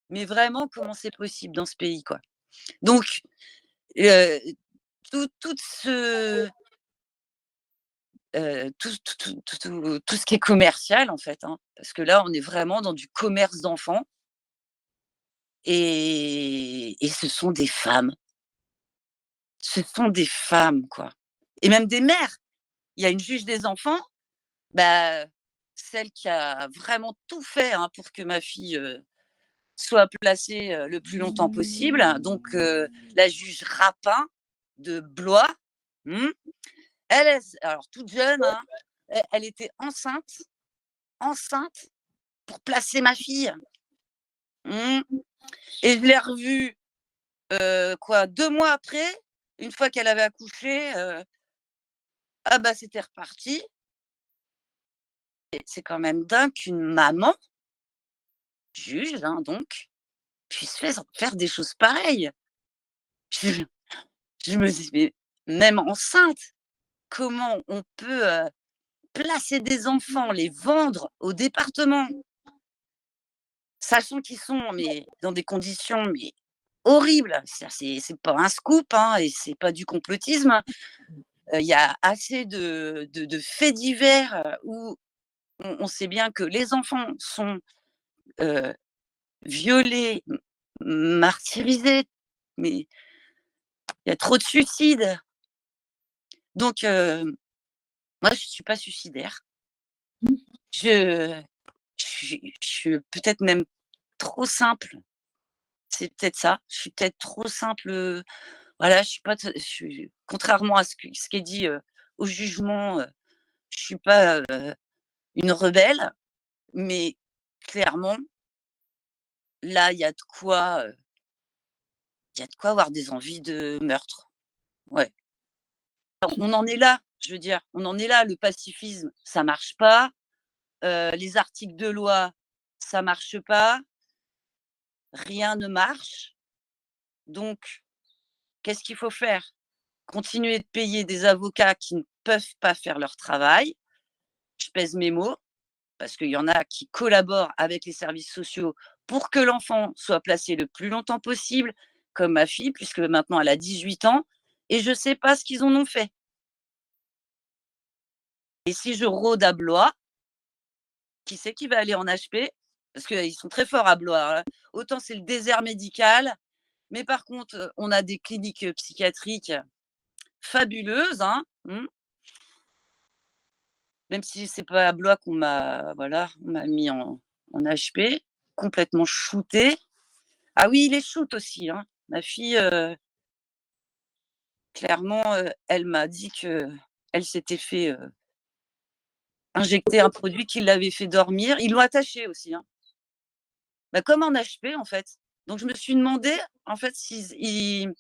mais vraiment comment c'est possible dans ce pays, quoi? Donc, heu, tout ce tout ce qui est commercial, en fait, hein, parce que là, on est vraiment dans du commerce d'enfants et ce sont des femmes. Ce sont des femmes, quoi et même des mères. Il y a une juge des enfants, bah, celle qui a vraiment tout fait, hein, pour que ma fille, soit placée, le plus longtemps possible, donc la juge Rapin de Blois, mmh, elle est alors toute jeune, hein, elle était enceinte pour placer ma fille. Mmh et je l'ai revue, quoi 2 mois après, une fois qu'elle avait accouché, ah bah, c'était reparti et c'est quand même dingue qu'une maman, juge, hein, donc, puisse faire des choses pareilles. Je je me dis: «Mais même enceinte, comment on peut, placer des enfants, les vendre au département, sachant qu'ils sont mais dans des conditions mais horribles?» Ça c'est pas un scoop, hein et c'est pas du complotisme. Il y a assez de faits divers, où on sait bien que les enfants sont, heu, violés, martyrisés, mais Il y a trop de suicides. Donc, moi, je suis pas suicidaire. Mmh. Je je suis peut-être même trop simple. C'est peut-être ça. Je suis peut-être trop simple, voilà, je suis pas je suis contrairement à ce qui est dit, au jugement, je suis pas, une rebelle, mais clairement, là, il y a de quoi avoir des envies de meurtre. Ouais. On en est là, je veux dire, on en est là. Le pacifisme, ça marche pas, les articles de loi, ça marche pas, rien ne marche. Donc qu'est-ce qu'il faut faire? Continuer de payer des avocats qui ne peuvent pas faire leur travail. Je pèse mes mots, parce qu'il y en a qui collaborent avec les services sociaux pour que l'enfant soit placé le plus longtemps possible, comme ma fille, puisque maintenant elle a 18 ans, et je ne sais pas ce qu'ils en ont fait. Et si je rôde à Blois, qui c'est qui va aller en HP? Parce qu'ils sont très forts à Blois, hein. Autant c'est le désert médical, mais par contre, on a des cliniques psychiatriques fabuleuses, hein, même si c'est pas à Blois qu'on m'a, voilà, on m'a mis en HP, complètement shootée. Ah oui, il les shoot aussi, hein. Ma fille, clairement, elle m'a dit qu'elle s'était fait, injecter un produit qui l'avait fait dormir. Ils l'ont attachée aussi, hein. Bah, comme en HP, en fait. Donc je me suis demandé, en fait, ils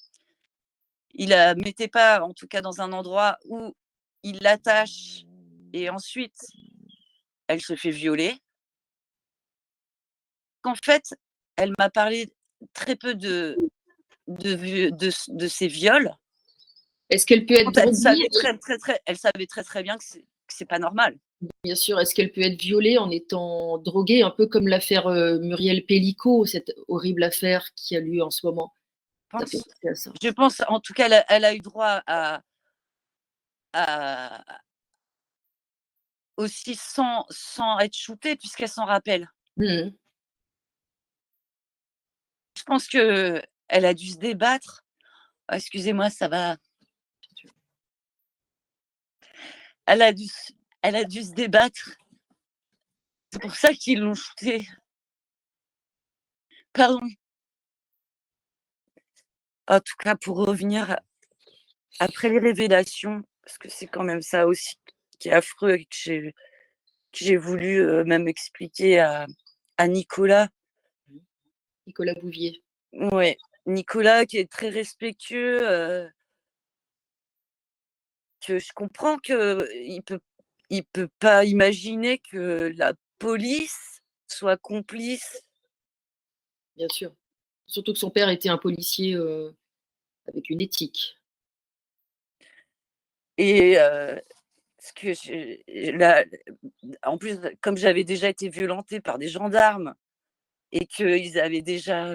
la mettaient pas, en tout cas dans un endroit où ils l'attachent et ensuite elle se fait violer. Qu'en fait, elle m'a parlé très peu de ces viols. Est-ce qu'elle peut être Elle droguée? savait elle savait très, très bien que c'est pas normal. Bien sûr. Est-ce qu'elle peut être violée en étant droguée? Un peu comme l'affaire, Muriel Pénicaud, cette horrible affaire qui a lieu en ce moment. Ça fait Pense penser à ça. je pense, en tout cas, elle a eu droit à aussi sans être shootée puisqu'elle s'en rappelle. Mmh mh. Je pense qu'elle a dû se débattre. Ah, excusez-moi, ça va. Elle a dû s elle a dû se débattre. C'est pour ça qu'ils l'ont shootée. Pardon. En tout cas, pour revenir après les révélations, parce que c'est quand même ça aussi qui est affreux et que j'ai voulu, même expliquer à Nicolas. Nicolas Bouvier. Ouais, Nicolas qui est très respectueux, que je comprends qu'il peut pas imaginer que la police soit complice. Bien sûr. Surtout que son père était un policier, avec une éthique. Et ce que je la en plus, comme j'avais déjà été violentée par des gendarmes et qu'ils avaient déjà,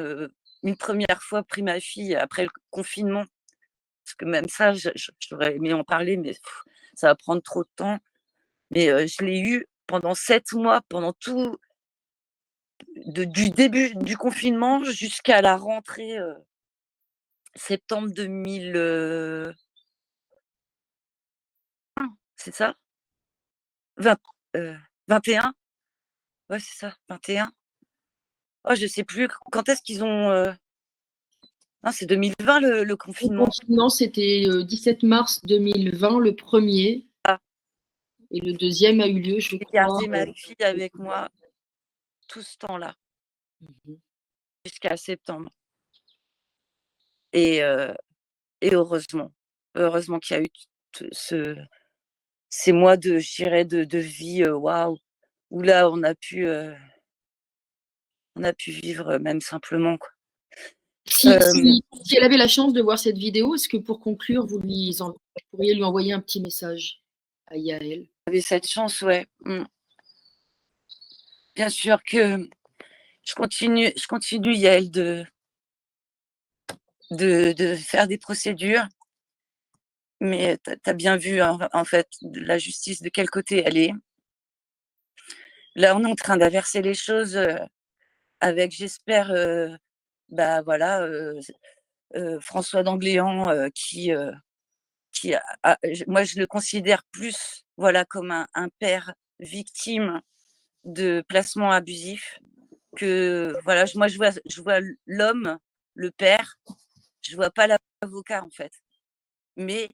une première fois pris ma fille après le confinement, parce que même ça, j'aurais aimé en parler, mais ça va prendre trop de temps. Mais je l'ai eu pendant 7 mois, pendant tout du début du confinement jusqu'à la rentrée, septembre 2000, c'est ça? 20, heu, 21? Ouais, c'est ça, 21. Oh, je sais plus quand est-ce qu'ils ont, non, c'est 2020 le Le confinement. confinement, c'était, 17 mars 2020, le premier, Ah, et le deuxième a eu lieu, je j'ai crois, gardé ma fille avec moi tout ce temps-là, mmh mh. jusqu'à septembre. Et heureusement qu'il y a eu t ces mois de, je dirais, de vie, waouh, où là on a pu vivre, même simplement, quoi. Si si elle avait la chance de voir cette vidéo, est-ce que pour conclure, vous pourriez lui envoyer un petit message à Yaël? J'avais cette chance, ouais. Bien sûr que je continue, Yaël, de faire des procédures, mais tu as bien vu, en fait, la justice de quel côté elle est. Là, on est en train d'inverser les choses, avec, j'espère, bah, voilà, François d'Angléan, moi je le considère plus, voilà, comme un père victime de placement abusif que, voilà, moi je vois l'homme, le père, je vois pas l'avocat en fait. Mais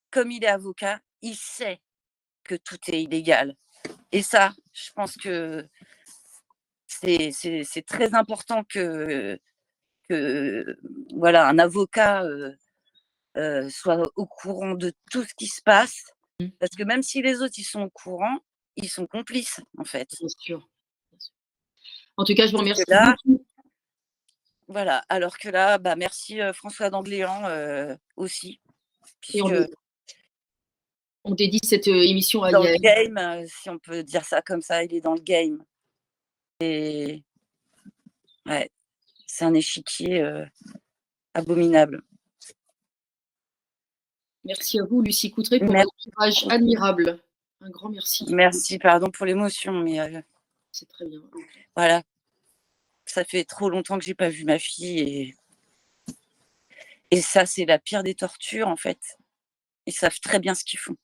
comme il est avocat, il sait que tout est illégal. Et ça, je pense que c'est très important que voilà, un avocat soit au courant de tout ce qui se passe. Parce que même si les autres ils sont au courant, ils sont complices en fait. Bien sûr. En tout cas, je vous Et que remercie là, beaucoup. voilà, alors que là, bah, merci François d'Angléan aussi, Et puisque on dédie cette émission à dans le Yael. game, si on peut dire ça comme ça, il est dans le game. Et ouais, c'est un échiquier abominable. Merci à vous, Lucie Coutré, pour Merci, votre courage admirable. Un grand merci. merci, pardon pour l'émotion, mais C'est très bien. voilà, ça fait trop longtemps que j'ai pas vu ma fille et ça, c'est la pire des tortures en fait. Ils savent très bien ce qu'ils font.